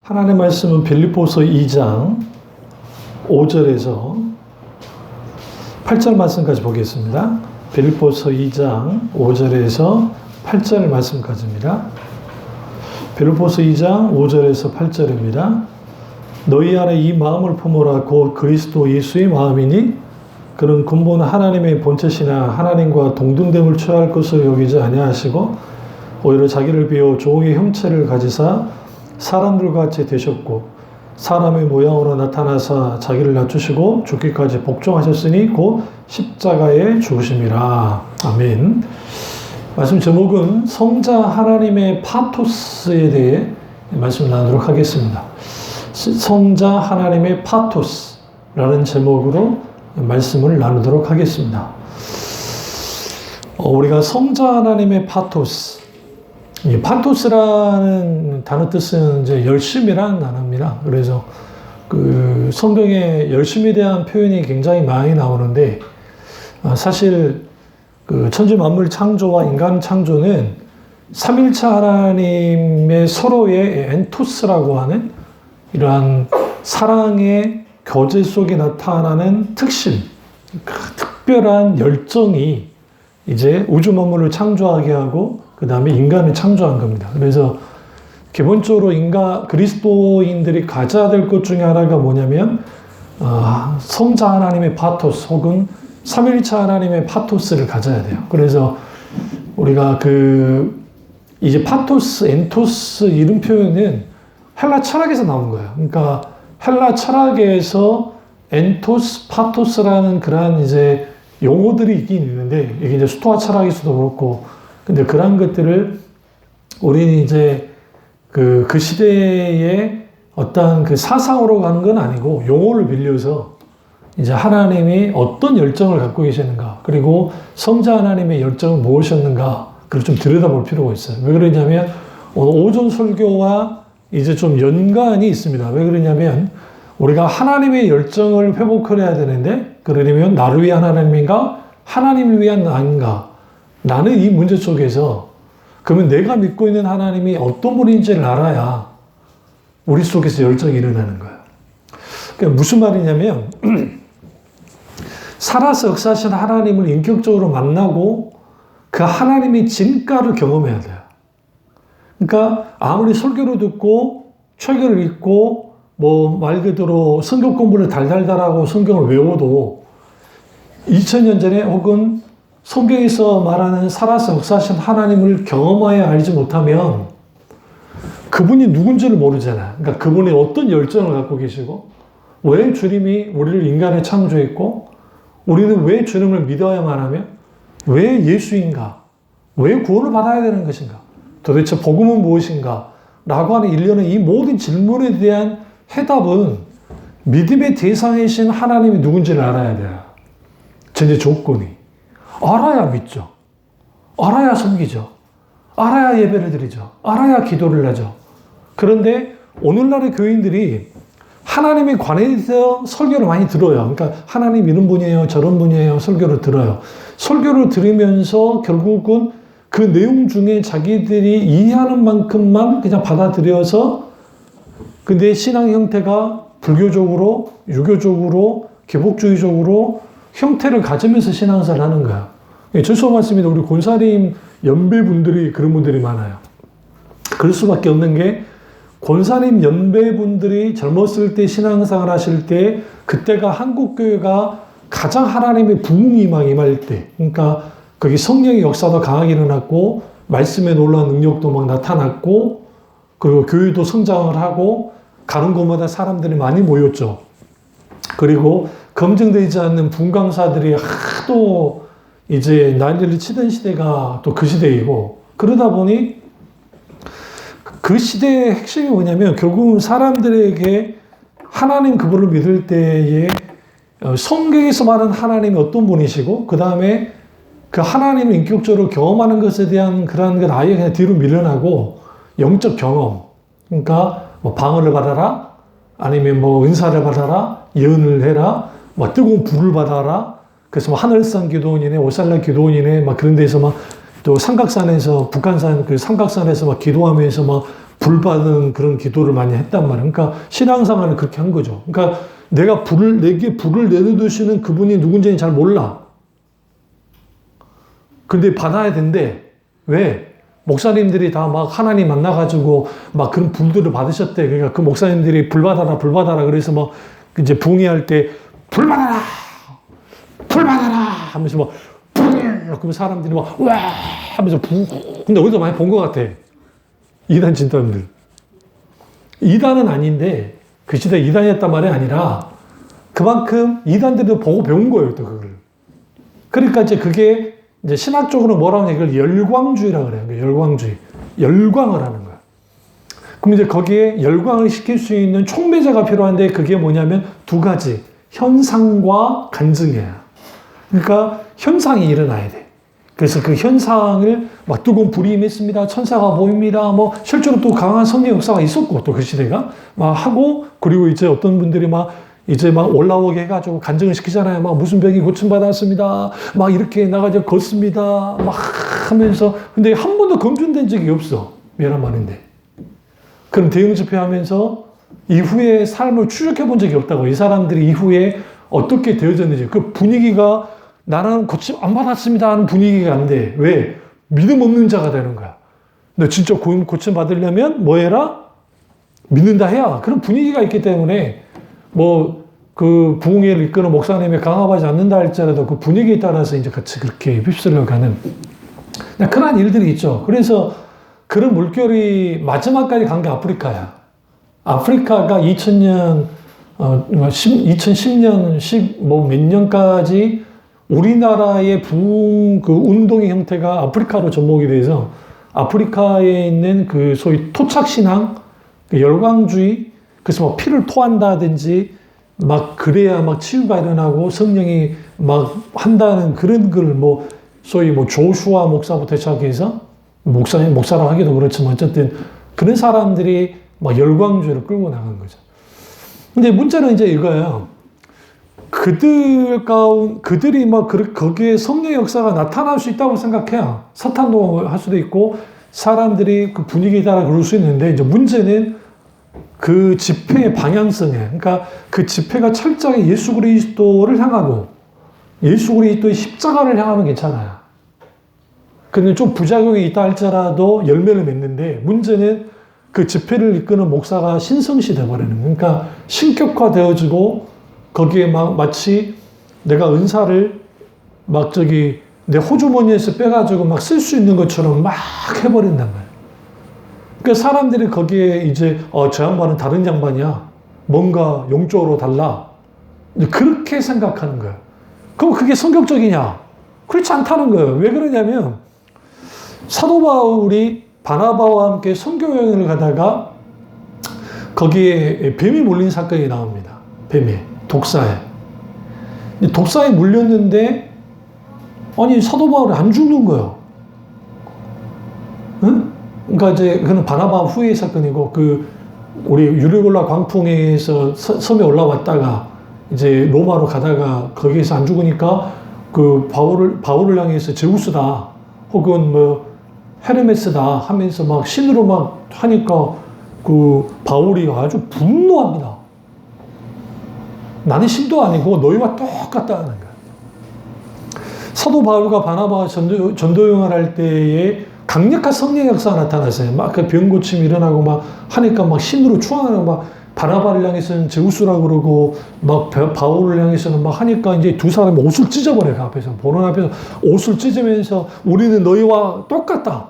하나님의 말씀은 빌립보서 2장 5절에서 8절 말씀까지 보겠습니다. 빌립보서 2장 5절에서 8절 말씀까지입니다. 빌립보서 2장 5절에서 8절입니다. 너희 안에 이 마음을 품으라. 곧 그리스도 예수의 마음이니 그는 근본 하나님의 본체시나 하나님과 동등됨을 취할 것을 여기지 아니하시고 오히려 자기를 비워 종의 형체를 가지사 사람들과 같이 되셨고 사람의 모양으로 나타나사 자기를 낮추시고 죽기까지 복종하셨으니 곧 십자가에 죽으심이라. 아멘. 말씀 제목은 성자 하나님의 파토스에 대해 말씀을 나누도록 하겠습니다. 성자 하나님의 파토스라는 제목으로 말씀을 나누도록 하겠습니다. 우리가 성자 하나님의 파토스, 이 파토스라는 단어 뜻은 이제 열심이라는 단어입니다. 그래서 그 성경에 열심에 대한 표현이 굉장히 많이 나오는데 사실 그 천지 만물 창조와 인간 창조는 삼일차 하나님의 서로의 엔토스라고 하는 이러한 사랑의 교제 속에 나타나는 특심, 그 특별한 열정이 이제 우주 만물을 창조하게 하고 그 다음에 인간을 창조한 겁니다. 그래서 기본적으로 그리스도인들이 가져야 될 것 중에 하나가 뭐냐면 성자 하나님의 파토스 혹은 삼일차 하나님의 파토스를 가져야 돼요. 그래서 우리가 이제 파토스, 엔토스 이런 표현은 헬라 철학에서 나온 거예요. 그러니까 헬라 철학에서 엔토스, 파토스라는 그러한 이제 용어들이 있긴 있는데 이게 이제 스토아 철학에서도 그렇고 근데 그런 것들을 우리는 이제 그 시대의 어떤 그 사상으로 가는 건 아니고 용어를 빌려서 이제 하나님이 어떤 열정을 갖고 계시는가 그리고 성자 하나님의 열정은 무엇이었는가 그걸 좀 들여다볼 필요가 있어요. 왜 그러냐면 오늘 오전 설교와 이제 좀 연관이 있습니다. 왜 그러냐면 우리가 하나님의 열정을 회복해야 되는데 그러려면 나를 위한 하나님인가 하나님을 위한 나인가 나는 이 문제 속에서 그러면 내가 믿고 있는 하나님이 어떤 분인지를 알아야 우리 속에서 열정이 일어나는 거예요. 그러니까 무슨 말이냐면 살아서 역사하신 하나님을 인격적으로 만나고 그 하나님의 진가를 경험해야 돼요. 그러니까 아무리 설교를 듣고 책을 읽고 뭐 말 그대로 성경 공부를 달달달하고 성경을 외워도 2000년 전에 혹은 성경에서 말하는 살아서 역사하신 하나님을 경험하여 알지 못하면 그분이 누군지를 모르잖아요. 그러니까 그분이 어떤 열정을 갖고 계시고 왜 주님이 우리를 인간을 창조했고 우리는 왜 주님을 믿어야만 하며 왜 예수인가 왜 구원을 받아야 되는 것인가 도대체 복음은 무엇인가 라고 하는 일련의 이 모든 질문에 대한 해답은 믿음의 대상이신 하나님이 누군지를 알아야 돼요. 전제 조건이. 알아야 믿죠. 알아야 섬기죠. 알아야 예배를 드리죠. 알아야 기도를 하죠. 그런데 오늘날의 교인들이 하나님에 관해서 설교를 많이 들어요. 그러니까 하나님 이런 분이에요. 저런 분이에요. 설교를 들어요. 설교를 들으면서 결국은 그 내용 중에 자기들이 이해하는 만큼만 그냥 받아들여서 근데 신앙 형태가 불교적으로, 유교적으로, 기복주의적으로 형태를 가지면서 신앙생활을 하는 거야. 죄송한 말씀입니다. 우리 권사님 연배분들이 그런 분들이 많아요. 그럴 수밖에 없는 게 권사님 연배분들이 젊었을 때 신앙생활 하실 때 그때가 한국교회가 가장 하나님의 부흥이 막 임할 때 그러니까 거기 성령의 역사도 강하게 일어났고 말씀의 놀라운 능력도 막 나타났고 그리고 교회도 성장을 하고 가는 곳마다 사람들이 많이 모였죠. 그리고 검증되지 않는 분강사들이 하도 이제 난리를 치던 시대가 또 그 시대이고 그러다 보니 그 시대의 핵심이 뭐냐면 결국은 사람들에게 하나님 그분을 믿을 때에 성경에서 말하는 하나님이 어떤 분이시고 그 다음에 그 하나님을 인격적으로 경험하는 것에 대한 그런 것 아예 그냥 뒤로 밀려나고 영적 경험 그러니까 뭐 방언을 받아라 아니면 뭐 은사를 받아라 예언을 해라 뭐 뜨거운 불을 받아라 그래서 뭐 하늘산 기도원이네 오살라 기도원이네 막 그런 데서 막 또 삼각산에서 북한산 그 삼각산에서 막 기도하면서 막 불 받은 그런 기도를 많이 했단 말이에요. 그러니까 신앙생활을 그렇게 한 거죠. 그러니까 내게 불을 내려두시는 그분이 누군지는 잘 몰라. 근데 받아야 된대. 왜? 목사님들이 다 막 하나님 만나가지고 막 그런 불들을 받으셨대. 그러니까 그 목사님들이 불 받아라, 불 받아라. 그래서 뭐 이제 붕의할 때 불 받아라! 불 받아라! 하면서 막 불! 그러면 사람들이 막 와! 하면서 근데 어디서 많이 본 것 같아. 이단 진단들. 이단은 아닌데 그 시대 이단이었단 말이 아니라 그만큼 이단들도 보고 배운 거예요, 또 그걸. 그러니까 이제 그게 이제 신학적으로 뭐라고 하냐, 이걸 열광주의라고 그래요. 열광주의. 열광을 하는 거야. 그럼 이제 거기에 열광을 시킬 수 있는 촉매제가 필요한데 그게 뭐냐면 두 가지. 현상과 간증이에요. 그러니까 현상이 일어나야 돼. 그래서 그 현상을 막 뜨거운 불이 임했습니다. 천사가 보입니다. 뭐 실제로 또 강한 성령 역사가 있었고 또 그 시대가 막 하고 그리고 이제 어떤 분들이 막 이제 막 올라오게 해가지고 간증을 시키잖아요. 막 무슨 병이 고침받았습니다. 막 이렇게 나가서 걷습니다. 막 하면서 근데 한 번도 검증된 적이 없어. 미안한 말인데. 그럼 대응 집회하면서 이후에 삶을 추적해 본 적이 없다고. 이 사람들이 이후에 어떻게 되어졌는지 그 분위기가 나는 고침 안 받았습니다 하는 분위기가 안 돼. 왜? 믿음 없는 자가 되는 거야. 너 진짜 고침 받으려면 뭐 해라? 믿는다 해야. 그런 분위기가 있기 때문에 뭐 그 부흥회를 이끄는 목사님이 강압하지 않는다 할지라도 그 분위기에 따라서 이제 같이 그렇게 휩쓸려 가는 그런 일들이 있죠. 그래서 그런 물결이 마지막까지 간 게 아프리카야. 아프리카가 2010년, 10뭐 몇 년까지 우리나라의 부흥 그 운동의 형태가 아프리카로 접목이 돼서 아프리카에 있는 그 소위 토착신앙, 그 열광주의, 그래서 뭐 피를 토한다든지 막 그래야 막 치유가 일어나고 성령이 막 한다는 그런 걸 뭐 소위 뭐 조슈아 목사부터 시작해서 목사라고 하기도 그렇지만 어쨌든 그런 사람들이 막 열광주의를 끌고 나간 거죠. 근데 문제는 이제 이거예요. 그들이 막 거기에 성령 역사가 나타날 수 있다고 생각해요. 사탄도 할 수도 있고 사람들이 그 분위기에 따라 그럴 수 있는데 이제 문제는 그 집회의 방향성에, 그러니까 그 집회가 철저하게 예수 그리스도를 향하고 예수 그리스도의 십자가를 향하면 괜찮아요. 근데 좀 부작용이 있다 할지라도 열매를 맺는데 문제는 그 집회를 이끄는 목사가 신성시 되어버리는 거예요. 그러니까 신격화되어지고 거기에 막 마치 내가 은사를 막 내 호주머니에서 빼가지고 막 쓸 수 있는 것처럼 막 해버린단 말이에요. 그러니까 사람들이 거기에 이제 저 양반은 다른 양반이야. 뭔가 영적으로 달라. 그렇게 생각하는 거예요. 그럼 그게 성격적이냐? 그렇지 않다는 거예요. 왜 그러냐면 사도 바울이 바나바와 함께 선교 여행을 가다가 거기에 뱀이 물린 사건이 나옵니다. 뱀에, 독사에. 독사에 물렸는데 아니 사도 바울이 안 죽는 거예요. 응? 그러니까 이제 그는 바나바 후의 사건이고 우리 유리골라 광풍에서 섬에 올라왔다가 이제 로마로 가다가 거기에서 안 죽으니까 그 바울을 향해서 제우스다 혹은 뭐 헤르메스다 하면서 막 신으로 막 하니까 그 바울이 아주 분노합니다. 나는 신도 아니고 너희와 똑같다는 거야. 사도 바울과 바나바가 전도여행을 할 때에 강력한 성령 역사가 나타났어요. 막 그 병고침이 일어나고 막 하니까 막 신으로 추앙하고 막 바나바를 향해서는 제우스라고 그러고 막 바울을 향해서는 막 하니까 이제 두 사람이 옷을 찢어버려요. 그 앞에서. 보는 앞에서 옷을 찢으면서 우리는 너희와 똑같다.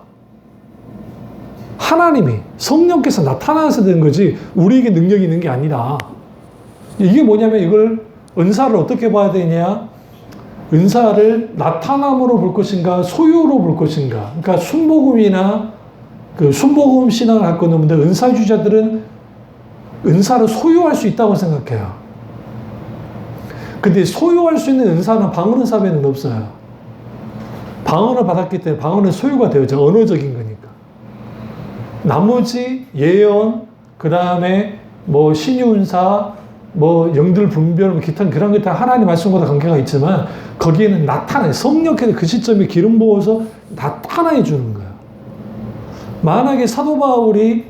하나님이 성령께서 나타나서 된 거지 우리에게 능력이 있는 게 아니다. 이게 뭐냐면 이걸 은사를 어떻게 봐야 되냐? 은사를 나타남으로 볼 것인가 소유로 볼 것인가. 그러니까 순복음이나 그 순복음 신앙을 갖고 있는 분들 은사주자들은 은사를 소유할 수 있다고 생각해요. 근데 소유할 수 있는 은사는 방언은사에는 없어요. 방언을 받았기 때문에 방언은 소유가 되어져. 언어적인 거니까. 나머지 예언, 그 다음에 뭐 신유은사, 뭐 영들 분별, 기타 그런 게 다 하나님 말씀과도 관계가 있지만 거기에는 나타나요. 성령께서 그 시점에 기름 부어서 나타나해 주는 거예요. 만약에 사도 바울이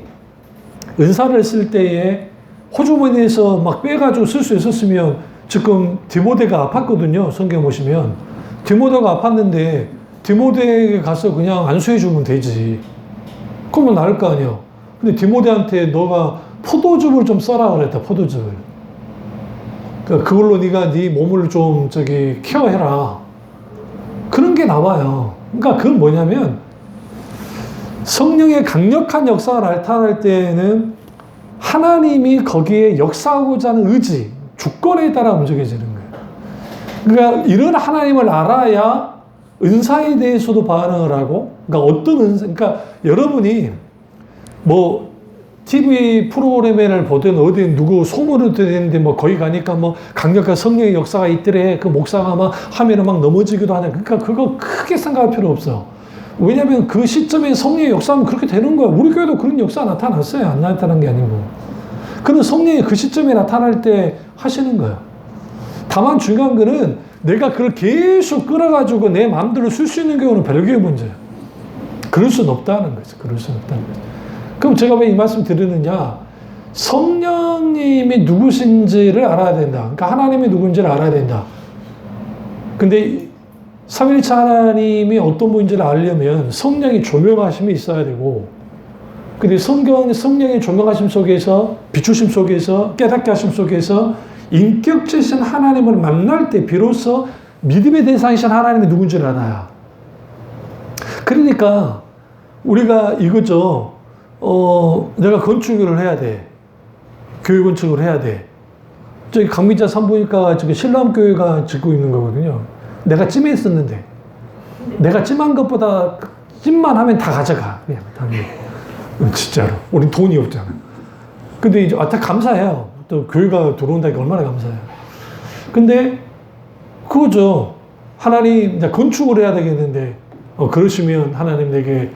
은사를 쓸 때에 호주머니에서 막 빼가지고 쓸 수 있었으면 지금 디모데가 아팠거든요. 성경 보시면. 디모데가 아팠는데 디모데에게 가서 그냥 안수해 주면 되지. 그러면 나을 거 아니에요. 근데 디모데한테 너가 포도즙을 좀 써라 그랬다. 포도즙을. 그러니까 그걸로 네가 네 몸을 좀 케어해라. 그런 게 나와요. 그러니까 그건 뭐냐면 성령의 강력한 역사가 나타날 때에는 하나님이 거기에 역사하고자 하는 의지, 주권에 따라 움직여지는 거예요. 그러니까 이런 하나님을 알아야 은사에 대해서도 반응을 하고, 그러니까 어떤 은사, 그러니까 여러분이 뭐 TV 프로그램을 보든 어디 누구 소문을 듣는데 뭐 거기 가니까 뭐 강력한 성령의 역사가 있더래. 그 목사가 막 하면은 막 넘어지기도 하네. 그러니까 그거 크게 생각할 필요 없어. 왜냐면 그 시점에 성령의 역사하면 그렇게 되는 거야. 우리 교회도 그런 역사 나타났어요. 안 나타난 게 아니고. 그는 성령이 그 시점에 나타날 때 하시는 거예요. 다만 중요한 거는 내가 그걸 계속 끌어가지고 내 마음대로 쓸 수 있는 경우는 별개의 문제예요. 그럴 수는 없다는 거죠. 그럴 수는 없다는 거죠. 그럼 제가 왜 이 말씀 드리느냐? 성령님이 누구신지를 알아야 된다. 그러니까 하나님이 누군지를 알아야 된다. 근데 삼위일체 하나님이 어떤 분인지를 알려면 성령의 조명하심이 있어야 되고, 근데 성령의 조명하심 속에서, 비추심 속에서, 깨닫게 하심 속에서 인격체신 하나님을 만날 때 비로소 믿음의 대상이신 하나님이 누군지를 알아야. 그러니까 우리가 이거죠. 내가 건축을 해야 돼. 교회 건축을 해야 돼. 저기 강민자 산부인과 지금 신람교회가 짓고 있는 거거든요. 내가 찜했었는데, 내가 찜한 것보다 찜만 하면 다 가져가. 그냥 진짜로. 우린 돈이 없잖아. 근데 이제 다 감사해요. 또 교회가 들어온다니까 얼마나 감사해요. 근데 그거죠. 하나님, 이제 건축을 해야 되겠는데, 그러시면 하나님 내게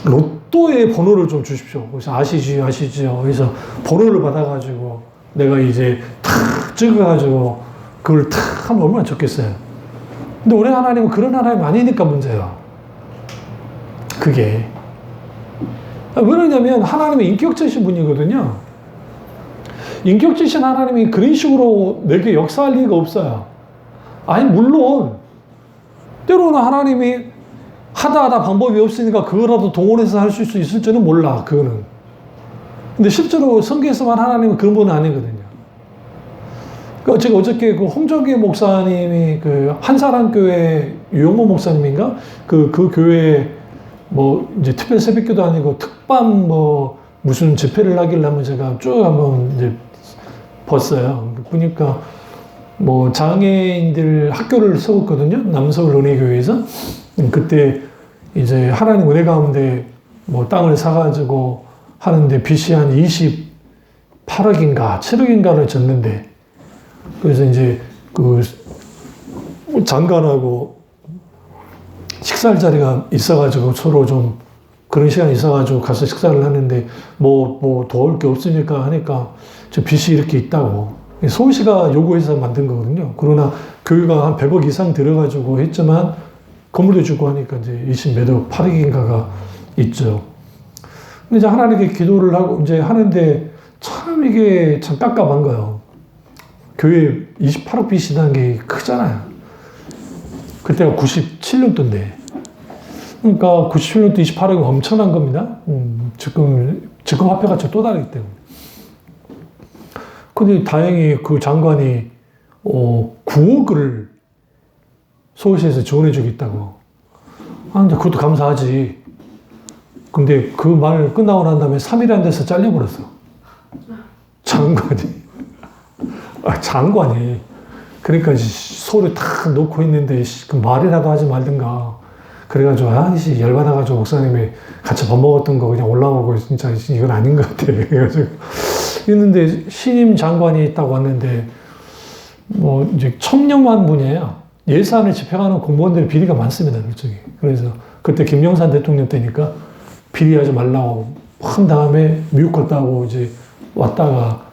로또의 번호를 좀 주십시오. 그래서 아시지요. 그래서 번호를 받아가지고 내가 이제 탁 찍어가지고 그걸 탁 하면 얼마나 좋겠어요. 근데 우리 하나님은 그런 하나님 아니니까 문제야. 그게. 왜 그러냐면 하나님은 인격체신 분이거든요. 인격체신 하나님이 그런 식으로 내게 역사할 리가 없어요. 아니, 물론 때로는 하나님이 하다 방법이 없으니까 그거라도 동원해서 할 수 있을지는 몰라. 그거는. 근데 실제로 성경에서만 하나님은 그런 분은 아니거든요. 그러니까 제가 어저께 그 홍정기 목사님이 그 한사랑교회 유영모 목사님인가? 그 교회 뭐 이제 특별 새벽기도 아니고 특밤 뭐 무슨 집회를 하길래 한번 제가 쭉 한번 이제 봤어요. 보니까 뭐 장애인들 학교를 세웠거든요. 남서울 은혜교회에서. 그때 이제 하나님 은혜 가운데 뭐 땅을 사가지고 하는데 빚이 한 28억인가 7억인가를 졌는데, 그래서 이제 그 장관하고 식사할 자리가 있어가지고 서로 좀 그런 시간이 있어가지고 가서 식사를 하는데 뭐 도울 게 없으니까 하니까 저 빚이 이렇게 있다고. 서울시가 요구해서 만든 거거든요. 그러나 교회가 한 100억 이상 들어가지고 했지만 건물도 주고 하니까 이제 20몇억 8억인가가 있죠. 근데 이제 하나님께 기도를 하고 이제 하는데 참 이게 참 깝깝한 거예요. 교회 28억 빚이라는 게 크잖아요. 그때가 97년도인데. 그러니까 97년도 28억이 엄청난 겁니다. 지금 화폐가 또 다르기 때문에. 근데 다행히 그 장관이 9억을 서울시에서 지원해주겠다고. 근데 그것도 감사하지. 근데 그 말 끝나고 난 다음에 3일 안 돼서 잘려버렸어. 장관이. 장관이. 그러니까 서울에 탁 놓고 있는데 그 말이라도 하지 말든가. 그래가지고 열받아가지고 목사님이 같이 밥 먹었던 거 그냥 올라오고 진짜 이건 아닌 것 같아. 그래가지고 있는데 신임 장관이 있다고 왔는데 뭐 이제 청렴한 분이에요. 예산을 집행하는 공무원들이 비리가 많습니다, 그쪽이. 그래서 그때 김영삼 대통령 때니까 비리하지 말라고 한 다음에 미국 갔다고 이제 왔다가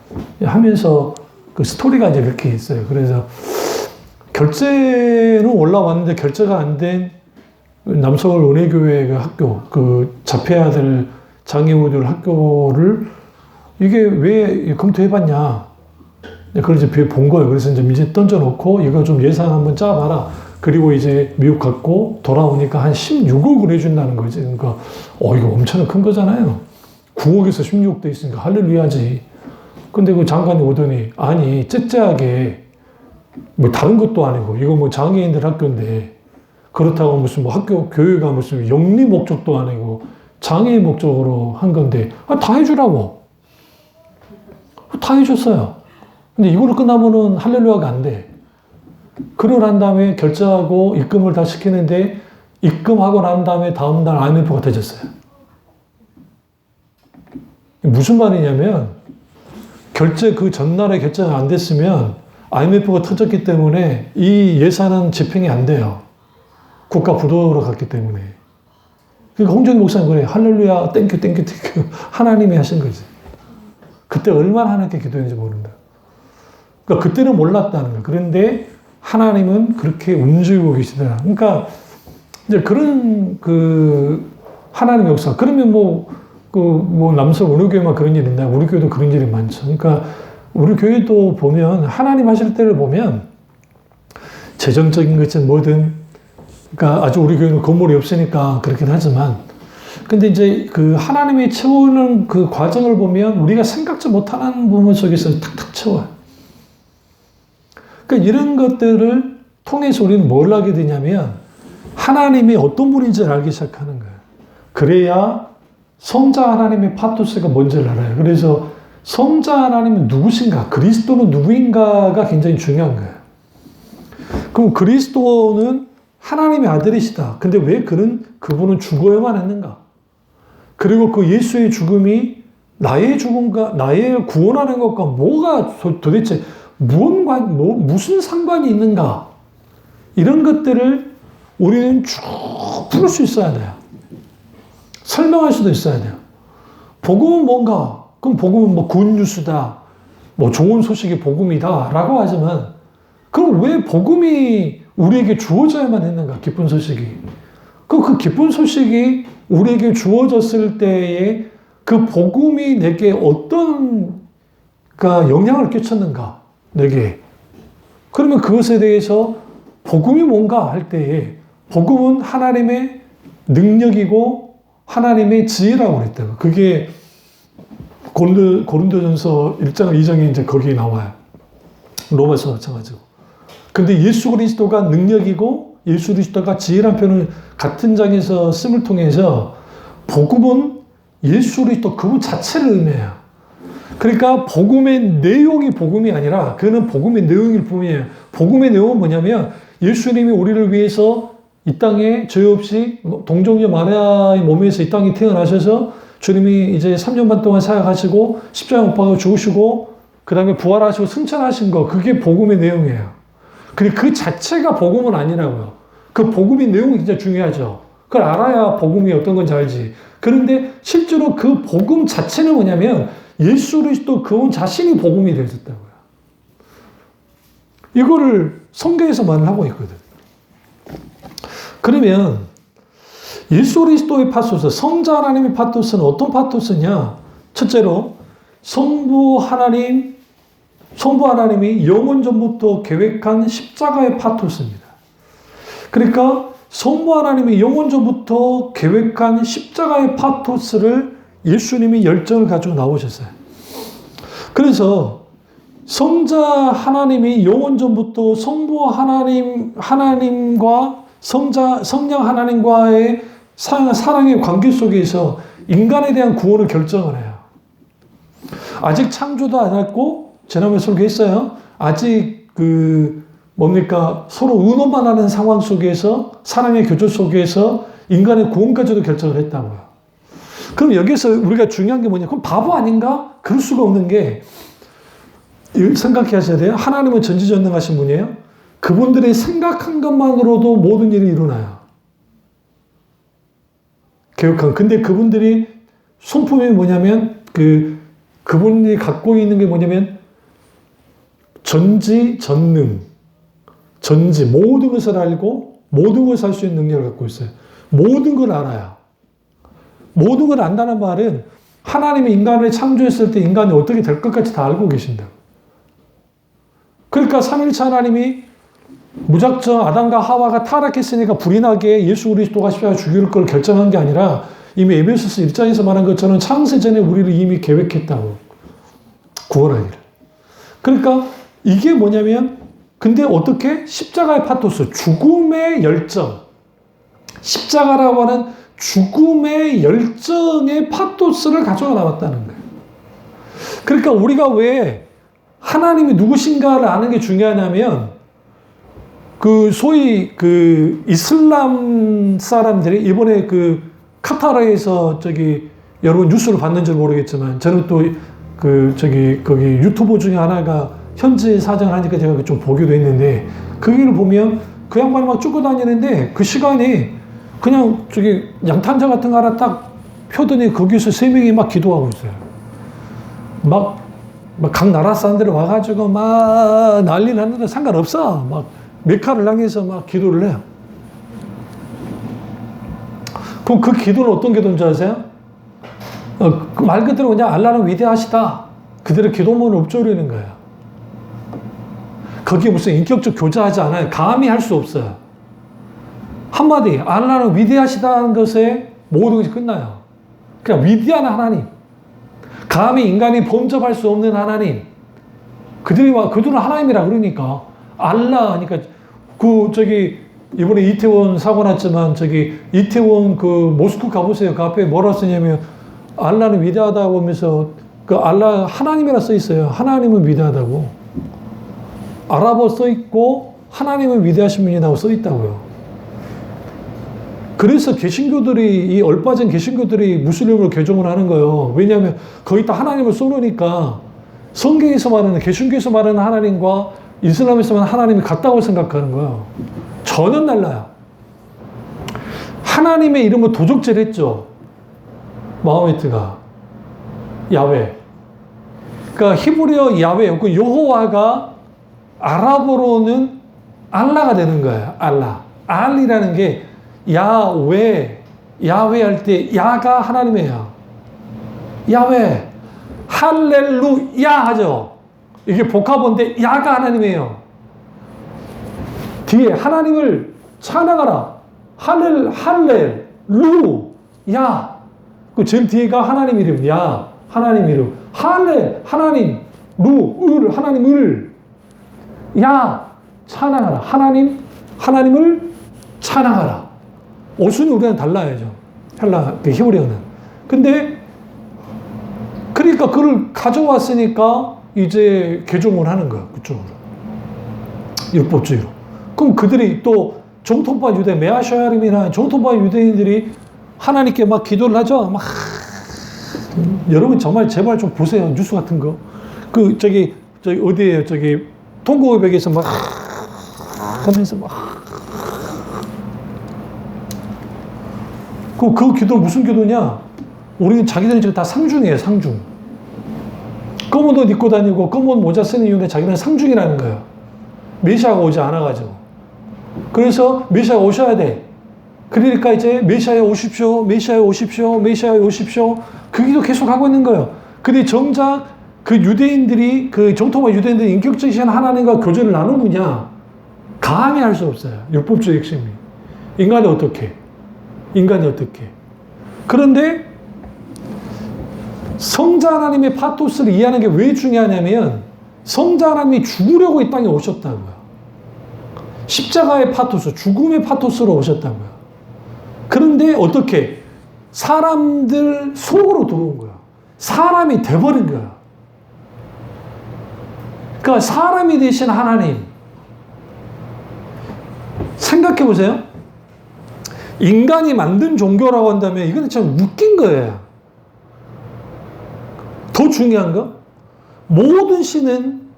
하면서 그 스토리가 이제 그렇게 있어요. 그래서 결제는 올라왔는데 결제가 안 된 남서울 은혜교회 그 학교, 그 잡혀야 될 장애우들 학교를 이게 왜 검토해봤냐? 그걸 이제 본 거예요. 그래서 이제 던져놓고 이거 좀 예산 한번 짜봐라. 그리고 이제 미국 갔고 돌아오니까 한 16억을 해준다는 거지. 그러니까 이거 엄청난 큰 거잖아요. 9억에서 16억 돼 있으니까 할렐루야지. 근데 그 장관이 오더니 아니 째째하게 뭐 다른 것도 아니고 이거 뭐 장애인들 학교인데 그렇다고 무슨 뭐 학교 교육가 무슨 영리 목적도 아니고 장애인 목적으로 한 건데 다 해주라고. 다 해줬어요. 근데 이거로 끝나면은 할렐루야가 안 돼. 그러고 난 다음에 결제하고 입금을 다 시키는데 입금하고 난 다음에 다음날 IMF가 터졌어요. 무슨 말이냐면 결제 그 전날에 결제가 안 됐으면 IMF가 터졌기 때문에 이 예산은 집행이 안 돼요. 국가 부도로 갔기 때문에. 그러니까 홍정희 목사님 그래. 할렐루야 땡큐 땡큐 땡큐 하나님이 하신 거지. 그때 얼마나 하나님께 기도했는지 모른다. 그러니까 그때는 몰랐다는 거예요. 그런데 하나님은 그렇게 움직이고 계시더라. 그러니까 이제 그런 하나님의 역사. 그러면 남서 어느 교회만 그런 일이 있나? 우리 교회도 그런 일이 많죠. 그러니까 우리 교회도 보면 하나님 하실 때를 보면 재정적인 것은 뭐든 그러니까 아주 우리 교회는 건물이 없으니까 그렇긴 하지만 근데 이제 그 하나님이 채우는 그 과정을 보면 우리가 생각지 못하는 부분 속에서 탁탁 채워요. 그러니까 이런 것들을 통해서 우리는 뭘 하게 되냐면 하나님이 어떤 분인지를 알기 시작하는 거예요. 그래야 성자 하나님의 파토스가 뭔지를 알아요. 그래서 성자 하나님은 누구신가? 그리스도는 누구인가가 굉장히 중요한 거예요. 그럼 그리스도는 하나님의 아들이시다. 근데 왜 그분은 죽어야만 했는가? 그리고 그 예수의 죽음이 나의 죽음과 나의 구원하는 것과 뭐가 도대체 무슨 상관이 있는가? 이런 것들을 우리는 쭉 풀을 수 있어야 돼요. 설명할 수도 있어야 돼요. 복음은 뭔가? 그럼 복음은 뭐 굿뉴스다. 뭐 좋은 소식이 복음이다. 라고 하지만 그럼 왜 복음이 우리에게 주어져야만 했는가? 기쁜 소식이. 그 기쁜 소식이 우리에게 주어졌을 때에 그 복음이 내게 어떤 영향을 끼쳤는가? 내게. 그러면 그것에 대해서 복음이 뭔가 할 때에 복음은 하나님의 능력이고 하나님의 지혜라고 그랬다고. 그게 고린도전서 1장, 2장에 이제 거기 나와요. 로마서 마찬가지고. 근데 예수 그리스도가 능력이고 예수 그리스도가 지혜란 표현을 같은 장에서 씀을 통해서 복음은 예수 그리스도 그분 자체를 의미해요. 그러니까 복음의 내용이 복음이 아니라 그는 복음의 내용일 뿐이에요. 복음의 내용은 뭐냐면 예수님이 우리를 위해서 이 땅에 죄 없이 동정녀 마리아의 몸에서 이 땅에 태어나셔서 주님이 이제 3년 반 동안 사역하시고 십자가에 못 박아 죽으시고 그 다음에 부활하시고 승천하신 거 그게 복음의 내용이에요. 근데 그 자체가 복음은 아니라고요. 그 복음의 내용이 진짜 중요하죠. 그걸 알아야 복음이 어떤 건지 알지. 그런데 실제로 그 복음 자체는 뭐냐면 예수 그리스도 그분 자신이 복음이 되셨다고요. 이거를 성경에서 말을 하고 있거든. 그러면 예수 그리스도의 파토스, 성자 하나님의 파토스는 어떤 파토스냐? 첫째로 성부 하나님이 영원 전부터 계획한 십자가의 파토스입니다. 그러니까 성부 하나님이 영원 전부터 계획한 십자가의 파토스를 예수님이 열정을 가지고 나오셨어요. 그래서 성자 하나님이 영원 전부터 성부 하나님과 성령 하나님과의 사랑의 관계 속에서 인간에 대한 구원을 결정을 해요. 아직 창조도 안 했고, 지난번에 설교했어요. 아직 서로 의논만 하는 상황 속에서, 사랑의 교조 속에서 인간의 구원까지도 결정을 했다고요. 그럼 여기서 우리가 중요한 게 뭐냐? 그럼 바보 아닌가? 그럴 수가 없는 게, 생각해 하셔야 돼요. 하나님은 전지전능하신 분이에요. 그분들이 생각한 것만으로도 모든 일이 일어나요. 근데 그분들이 손품이 뭐냐면, 그분이 갖고 있는 게 뭐냐면, 전지전능. 모든 것을 알고, 모든 것을 할 수 있는 능력을 갖고 있어요. 모든 걸 알아요. 모든 걸 안다는 말은, 하나님이 인간을 창조했을 때 인간이 어떻게 될 것까지 다 알고 계신다. 그러니까 삼위일체 하나님이 무작정 아담과 하와가 타락했으니까 불이 나게 예수 그리스도가 십자가에 죽일 걸 결정한 게 아니라 이미 에베소서 1장에서 말한 것처럼 창세 전에 우리를 이미 계획했다고. 구원하기를. 그러니까 이게 뭐냐면 근데 어떻게? 십자가의 파토스, 죽음의 열정. 십자가라고 하는 죽음의 열정의 파토스를 가져가 나왔다는 거예요. 그러니까 우리가 왜 하나님이 누구신가를 아는 게 중요하냐면 그 소위 그 이슬람 사람들이 이번에 그 카타르에서 여러분 뉴스를 봤는지 모르겠지만 저는 또 거기 유튜버 중에 하나가 현지 사정을 하니까 제가 좀 보기도 했는데 거기를 보면 그 양반이 막 쫓고 다니는데 그 시간이 그냥 양탄자 같은 거 하나 딱 펴더니 거기서 3명이 막 기도하고 있어요. 막 각 나라 사람들이 와가지고 막 난리 났는데 상관없어. 막 메카를 향해서 막 기도를 해요. 그럼 그 기도는 어떤 기도인지 아세요? 말 그대로 그냥 알라는 위대하시다. 그들의 기도문을 읊조리는 거예요. 거기에 무슨 인격적 교제하지 않아요. 감히 할 수 없어요. 한마디, 알라는 위대하시다는 것에 모든 것이 끝나요. 그냥 위대한 하나님. 감히 인간이 범접할 수 없는 하나님. 그들은 하나님이라 그러니까. 알라 하니까, 이번에 이태원 사고 났지만, 이태원 모스크 가보세요. 그 앞에 뭐라 쓰냐면, 알라는 위대하다고 하면서, 알라 하나님이라 써 있어요. 하나님은 위대하다고. 아랍어 써 있고, 하나님은 위대하신 분이라고 써 있다고요. 그래서 이 얼빠진 개신교들이 무슬림으로 개종을 하는 거예요. 왜냐하면 거의 다 하나님을 쏘르니까 성경에서 말하는, 개신교에서 말하는 하나님과 이슬람에서 말하는 하나님이 같다고 생각하는 거예요. 전혀 달라요. 하나님의 이름을 도적질 했죠. 마호메트가. 야훼. 그러니까 히브리어 야훼, 그 여호와가 아랍어로는 알라가 되는 거예요. 알라. 알이라는 게 야훼 할 때 야가 하나님이에요. 야훼. 할렐루야 하죠. 이게 복합어인데 야가 하나님이에요. 뒤에 하나님을 찬양하라. 할렐루 야. 그 제일 뒤에가 하나님 이름. 야 하나님 이름. 하나님 루 하나님을 야 찬양하라. 하나님을 찬양하라. 어순이 우리랑 달라야죠. 히브리어는. 근데 그러니까 그걸 가져왔으니까 이제 개종을 하는 거야. 그쪽으로. 율법주의로. 그럼 그들이 또 정통파 유대, 메아샤림이나 정통파 유대인들이 하나님께 막 기도를 하죠. 막 여러분 정말 제발 좀 보세요. 뉴스 같은 거. 어디에요? 통곡의벽에서 막 하면서 막 그 기도 무슨 기도냐? 우리는 자기들은 지금 다 상중이에요, 상중. 검은 옷 입고 다니고 검은 모자 쓰는 이유는 자기는 상중이라는 거예요. 메시아가 오지 않아가지고. 그래서 메시아가 오셔야 돼. 그러니까 이제 메시아에 오십시오, 메시아에 오십시오, 메시아에 오십시오. 그 기도 계속 하고 있는 거예요. 근데 정작 그 유대인들이, 그 정통파 유대인들이 인격적인 하나님과 교제를 나누느냐? 감히 할 수 없어요. 율법주의 핵심이. 인간이 어떻게? 그런데 성자 하나님의 파토스를 이해하는 게 왜 중요하냐면 성자 하나님이 죽으려고 이 땅에 오셨다고요. 십자가의 파토스, 죽음의 파토스로 오셨다고요. 그런데 어떻게? 사람들 속으로 들어온 거야. 사람이 돼버린 거야. 그러니까 사람이 되신 하나님. 생각해 보세요. 인간이 만든 종교라고 한다면 이건 참 웃긴 거예요. 더 중요한 거, 모든 신은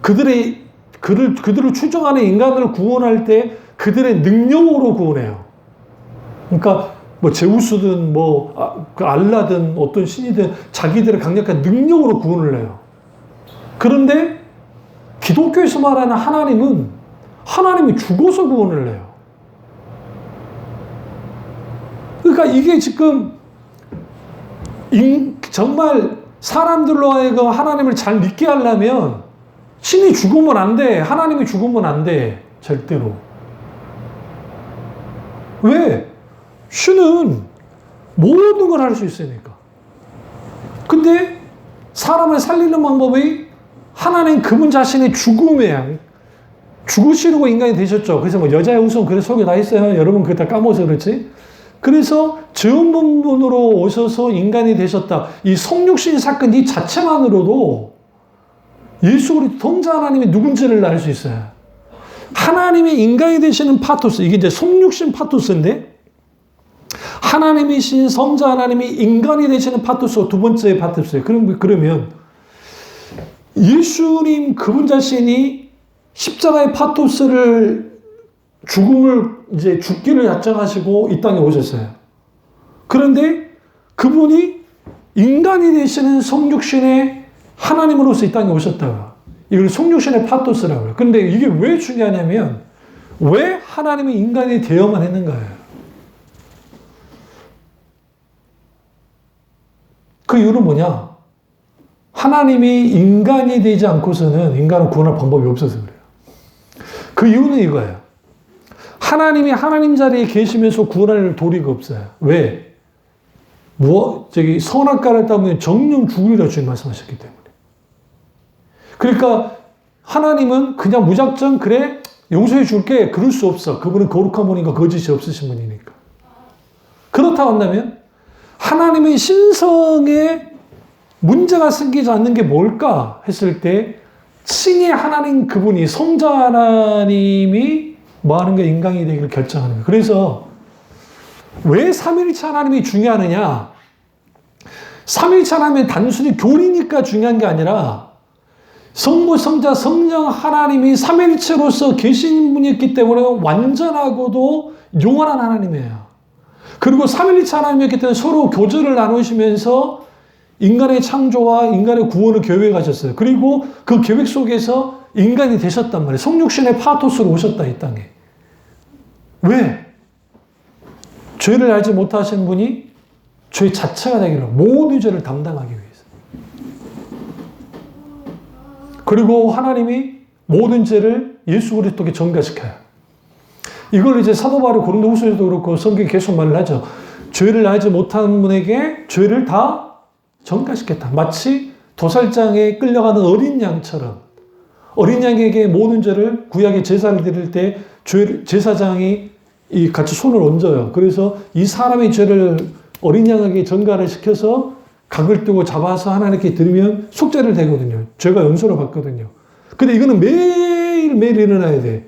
그들을 추종하는 인간을 구원할 때 그들의 능력으로 구원해요. 그러니까 뭐 제우스든 알라든 어떤 신이든 자기들의 강력한 능력으로 구원을 해요. 그런데 기독교에서 말하는 하나님이 죽어서 구원을 해요. 그러니까 이게 지금 정말 사람들로 하여금 하나님을 잘 믿게 하려면 신이 죽으면 안 돼. 하나님이 죽으면 안 돼. 절대로. 왜? 신은 모든 걸 할 수 있으니까. 근데 사람을 살리는 방법이 하나님 그분 자신의 죽음에 죽으시려고 인간이 되셨죠. 그래서 뭐 여자의 후손 그래 속에 다 있어요. 여러분 그거 다 까먹어서 그렇지. 그래서 저음분으로 오셔서 인간이 되셨다. 이 성육신 사건 이 자체만으로도 예수 그리스도 동자 하나님이 누군지를 알 수 있어요. 하나님이 인간이 되시는 파토스, 이게 이제 성육신 파토스인데, 하나님이신 성자 하나님이 인간이 되시는 파토스가 두 번째 파토스예요. 그러면 예수님 그분 자신이 십자가의 파토스를 죽음을 이제 죽기를 약정하시고 이 땅에 오셨어요. 그런데 그분이 인간이 되시는 성육신의 하나님으로서 이 땅에 오셨다고. 이걸 성육신의 파토스라고 해요. 근데 이게 왜 중요하냐면 왜 하나님이 인간이 되어만 했는가요? 그 이유는 뭐냐? 하나님이 인간이 되지 않고서는 인간을 구원할 방법이 없어서 그래요. 그 이유는 이거예요. 하나님이 하나님 자리에 계시면서 구원할 도리가 없어요. 왜? 선악과를 따면 정령 죽으리라 주님 말씀하셨기 때문에. 그러니까 하나님은 그냥 무작정 그래 용서해 줄게 그럴 수 없어. 그분은 거룩한 분이니까 거짓이 없으신 분이니까. 그렇다고 한다면 하나님의 신성에 문제가 생기지 않는 게 뭘까 했을 때 친히 하나님 그분이 성자 하나님이 뭐 하는 게 인간이 되기를 결정하는 거예요. 그래서 왜 삼위일체 하나님이 중요하느냐? 삼위일체 하나님은 단순히 교리니까 중요한 게 아니라 성부, 성자, 성령 하나님이 삼위일체로서 계신 분이었기 때문에 완전하고도 영원한 하나님이에요. 그리고 삼위일체 하나님이었기 때문에 서로 교제를 나누시면서 인간의 창조와 인간의 구원을 계획해 가셨어요. 그리고 그 계획 속에서 인간이 되셨단 말이에요. 성육신의 파토스로 오셨다, 이 땅에. 왜? 죄를 알지 못하신 분이 죄 자체가 되기를 모든 죄를 담당하기 위해서. 그리고 하나님이 모든 죄를 예수 그리스도께 전가시켜요. 이걸 이제 사도 바울이 고린도후서에도 그렇고 성경에 계속 말을 하죠. 죄를 알지 못한 분에게 죄를 다 전가시켰다. 마치 도살장에 끌려가는 어린 양처럼 어린 양에게 모든 죄를 구약의 제사를 드릴 때 제사장이 같이 손을 얹어요. 그래서 이 사람의 죄를 어린 양에게 전가를 시켜서 각을 뜨고 잡아서 하나님께 드리면 속죄를 되거든요. 죄가 용서를 받거든요. 근데 이거는 매일매일 일어나야 돼.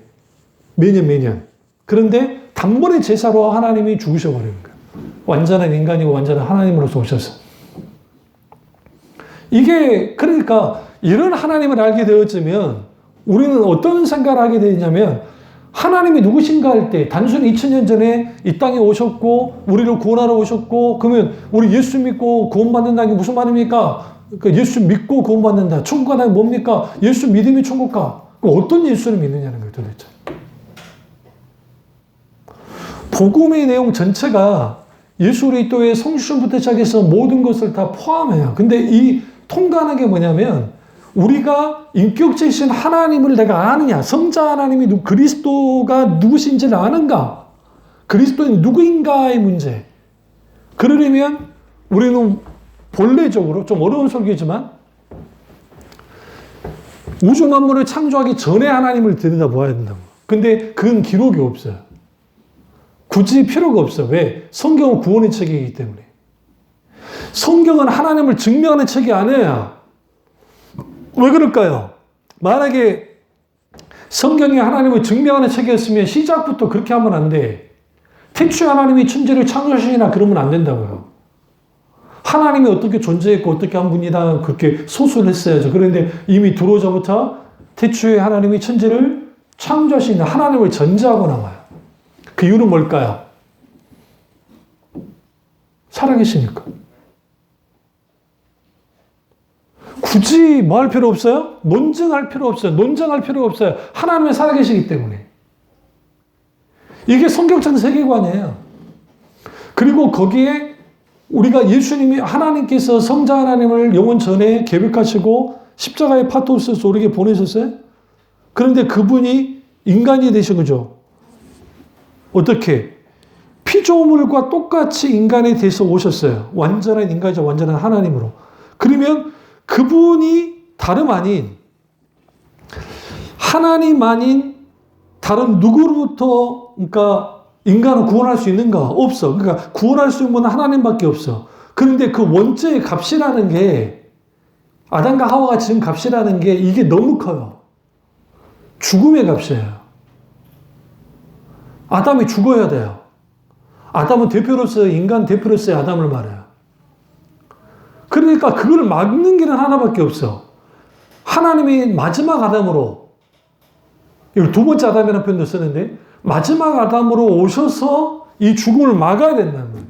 매년. 그런데 단번에 제사로 하나님이 죽으셔버리는 거예요. 완전한 인간이고 완전한 하나님으로서 오셔서. 이게 그러니까 이런 하나님을 알게 되었으면 우리는 어떤 생각을 하게 되냐면 하나님이 누구신가 할 때 단순히 2000년 전에 이 땅에 오셨고 우리를 구원하러 오셨고 그러면 우리 예수 믿고 구원받는다는 게 무슨 말입니까? 그러니까 예수 믿고 구원받는다. 천국 가는 게 뭡니까? 예수 믿음이 천국 가. 그럼 어떤 예수를 믿느냐는 거예요 도대체. 복음의 내용 전체가 예수 그리스도의 성육신부터 시작해서 모든 것을 다 포함해요. 근데 이 통과하는 게 뭐냐면 우리가 인격체이신 하나님을 내가 아느냐, 성자 하나님이 그리스도가 누구신지를 아는가, 그리스도는 누구인가의 문제. 그러려면 우리는 본래적으로 좀 어려운 설교지만 우주 만물을 창조하기 전에 하나님을 들여다보아야 된다고. 근데 그건 기록이 없어요. 굳이 필요가 없어요. 왜? 성경은 구원의 책이기 때문에. 성경은 하나님을 증명하는 책이 아니에요. 왜 그럴까요? 만약에 성경이 하나님을 증명하는 책이었으면 시작부터 그렇게 하면 안 돼. 태초에 하나님이 천지를 창조하시나 그러면 안 된다고요. 하나님이 어떻게 존재했고 어떻게 한 분이다 그렇게 소수를 했어야죠. 그런데 이미 들어오자부터 태초에 하나님이 천지를 창조하시나 하나님을 전제하고 나와요. 그 이유는 뭘까요? 살아계시니까. 굳이 뭐 할 필요 없어요? 논증할 필요 없어요. 논쟁할 필요 없어요. 하나님은 살아계시기 때문에. 이게 성경적 세계관이에요. 그리고 거기에 우리가 예수님이 하나님께서 성자 하나님을 영원 전에 계획하시고 십자가의 파토스에서 우리에게 보내셨어요. 그런데 그분이 인간이 되신 거죠. 어떻게? 피조물과 똑같이 인간이 돼서 오셨어요. 완전한 인간이죠. 완전한 하나님으로. 그러면 그분이 다름 아닌 하나님 아닌 다른 누구로부터 그러니까 인간을 구원할 수 있는가? 없어. 그러니까 구원할 수 있는 분은 하나님밖에 없어. 그런데 그 원죄의 값이라는 게 아담과 하와가 지은 값이라는 게 이게 너무 커요. 죽음의 값이에요. 아담이 죽어야 돼요. 아담은 대표로서 인간 대표로서의 아담을 말해요. 그러니까 그걸 막는 길은 하나밖에 없어. 하나님이 마지막 아담으로 이걸 두 번째 아담이라는 표현도 쓰는데 마지막 아담으로 오셔서 이 죽음을 막아야 된다는 거예요.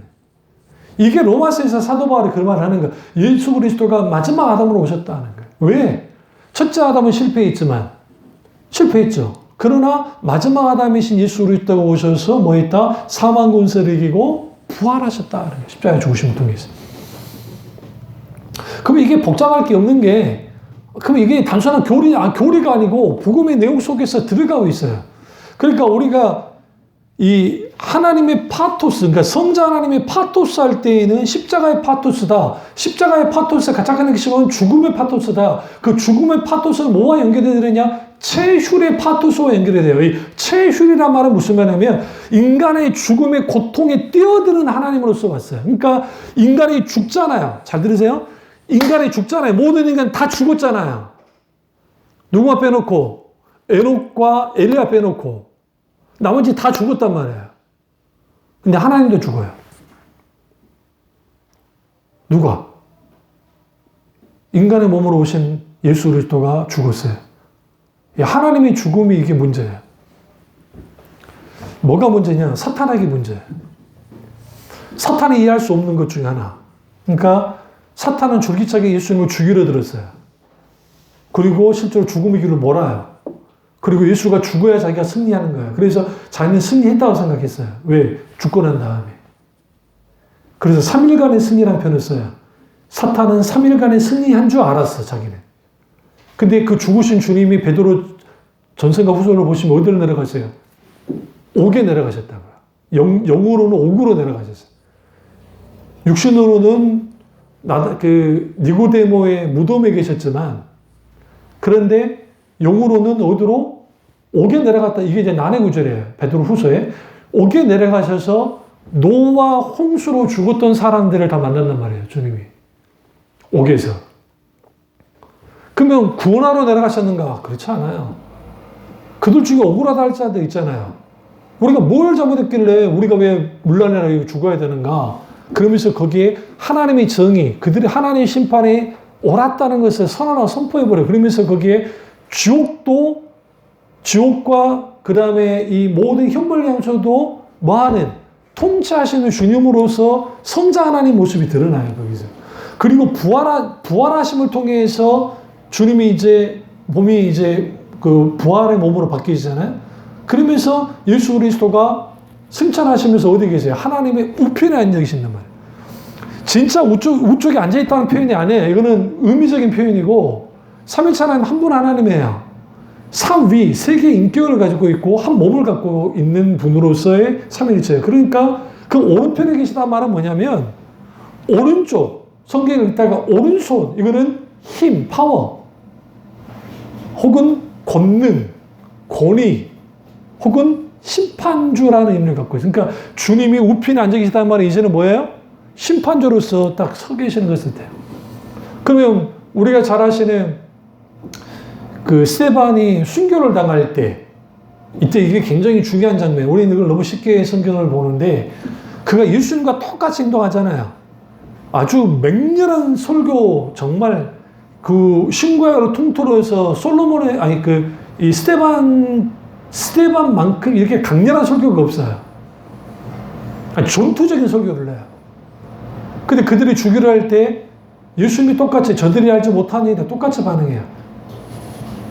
이게 로마서에서 사도 바울이 그 말을 하는 거예요. 예수 그리스도가 마지막 아담으로 오셨다는 거예요. 왜? 첫째 아담은 실패했죠. 그러나 마지막 아담이신 예수 그리스도가 오셔서 뭐 했다? 사망 권세를 이기고 부활하셨다는 거예요. 십자가의 죽으심을 통해서. 그럼 이게 복잡할 게 없는 게 그럼 이게 단순한 교리가 아니고 복음의 내용 속에서 들어가고 있어요. 그러니까 우리가 이 하나님의 파토스, 그러니까 성자 하나님의 파토스 할 때에는 십자가의 파토스다. 십자가의 파토스가 가장 큰 핵심은 죽음의 파토스다. 그 죽음의 파토스는 뭐와 연결이 되느냐? 체휼의 파토스와 연결이 돼요. 이 체휼이란 말은 무슨 말이냐면 인간의 죽음의 고통에 뛰어드는 하나님으로서 왔어요. 그러니까 인간이 죽잖아요. 잘 들으세요? 인간이 죽잖아요. 모든 인간 다 죽었잖아요. 누구만 빼놓고 에녹과 엘리야 빼놓고 나머지 다 죽었단 말이에요. 근데 하나님도 죽어요. 누가? 인간의 몸으로 오신 예수 그리스도가 죽었어요. 하나님의 죽음이 이게 문제예요. 뭐가 문제냐? 사탄에게 문제예요. 사탄이 이해할 수 없는 것 중에 하나. 그러니까 사탄은 줄기차게 예수님을 죽이려 들었어요. 그리고 실제로 죽음의 길을 몰아요. 그리고 예수가 죽어야 자기가 승리하는 거예요. 그래서 자기는 승리했다고 생각했어요. 왜? 죽고 난 다음에. 그래서 3일간의 승리라는 표현을 써요. 사탄은 3일간의 승리한 줄 알았어, 자기는. 근데 그 죽으신 주님이 베드로 전서인가 후서를 보시면 어디로 내려가세요? 옥에 내려가셨다고요. 영으로는 옥으로 내려가셨어요. 육신으로는 니고데모의 무덤에 계셨지만 그런데 영으로는 어디로? 옥에 내려갔다. 이게 이제 난해 구절이에요. 베드로 후서에. 옥에 내려가셔서 노와 홍수로 죽었던 사람들을 다 만난단 말이에요. 주님이. 옥에서. 그러면 구원하러 내려가셨는가? 그렇지 않아요. 그들 중에 억울하다 할 자들 있잖아요. 우리가 뭘 잘못했길래 우리가 왜 물난이라 죽어야 되는가? 그러면서 거기에 하나님의 정의, 그들이 하나님의 심판에 옳았다는 것을 선언하고 선포해버려요. 그러면서 거기에 지옥과 그 다음에 이 모든 현벌양초도 뭐하는 통치하시는 주님으로서 성자 하나님 모습이 드러나요. 거기서. 그리고 부활하심을 통해서 주님이 이제 몸이 이제 그 부활의 몸으로 바뀌시잖아요. 그러면서 예수 그리스도가 승천하시면서 어디 계세요? 하나님의 우편에 앉아 계신단 말이에요. 진짜 우쪽에 앉아있다는 표현이 아니에요. 이거는 의미적인 표현이고, 삼위일체 하나님 한 분 하나님이에요. 삼위, 세 개의 인격을 가지고 있고, 한 몸을 갖고 있는 분으로서의 삼위일체예요. 그러니까 그 오른편에 계시다는 말은 뭐냐면, 오른쪽, 성경을 읽다가 오른손, 이거는 힘, 파워, 혹은 권능, 권위, 혹은 심판주라는 의미를 갖고 있어요. 그러니까 주님이 우편에 앉아 계시다는 말은 이제는 뭐예요? 심판주로서 딱 서 계시는 것을 돼요. 그러면 우리가 잘 아시는 그 스데반이 순교를 당할 때, 이때 이게 굉장히 중요한 장면이에요. 우리는 이걸 너무 쉽게 성경을 보는데, 그가 예수님과 똑같이 행동하잖아요. 아주 맹렬한 설교, 정말 그 신구약으로 통틀어서 이 스데반만큼 이렇게 강렬한 설교가 없어요. 아니, 전투적인 설교를 해요. 근데 그들이 주기로 할 때 예수님이 똑같이 저들이 알지 못하는 일에 똑같이 반응해요.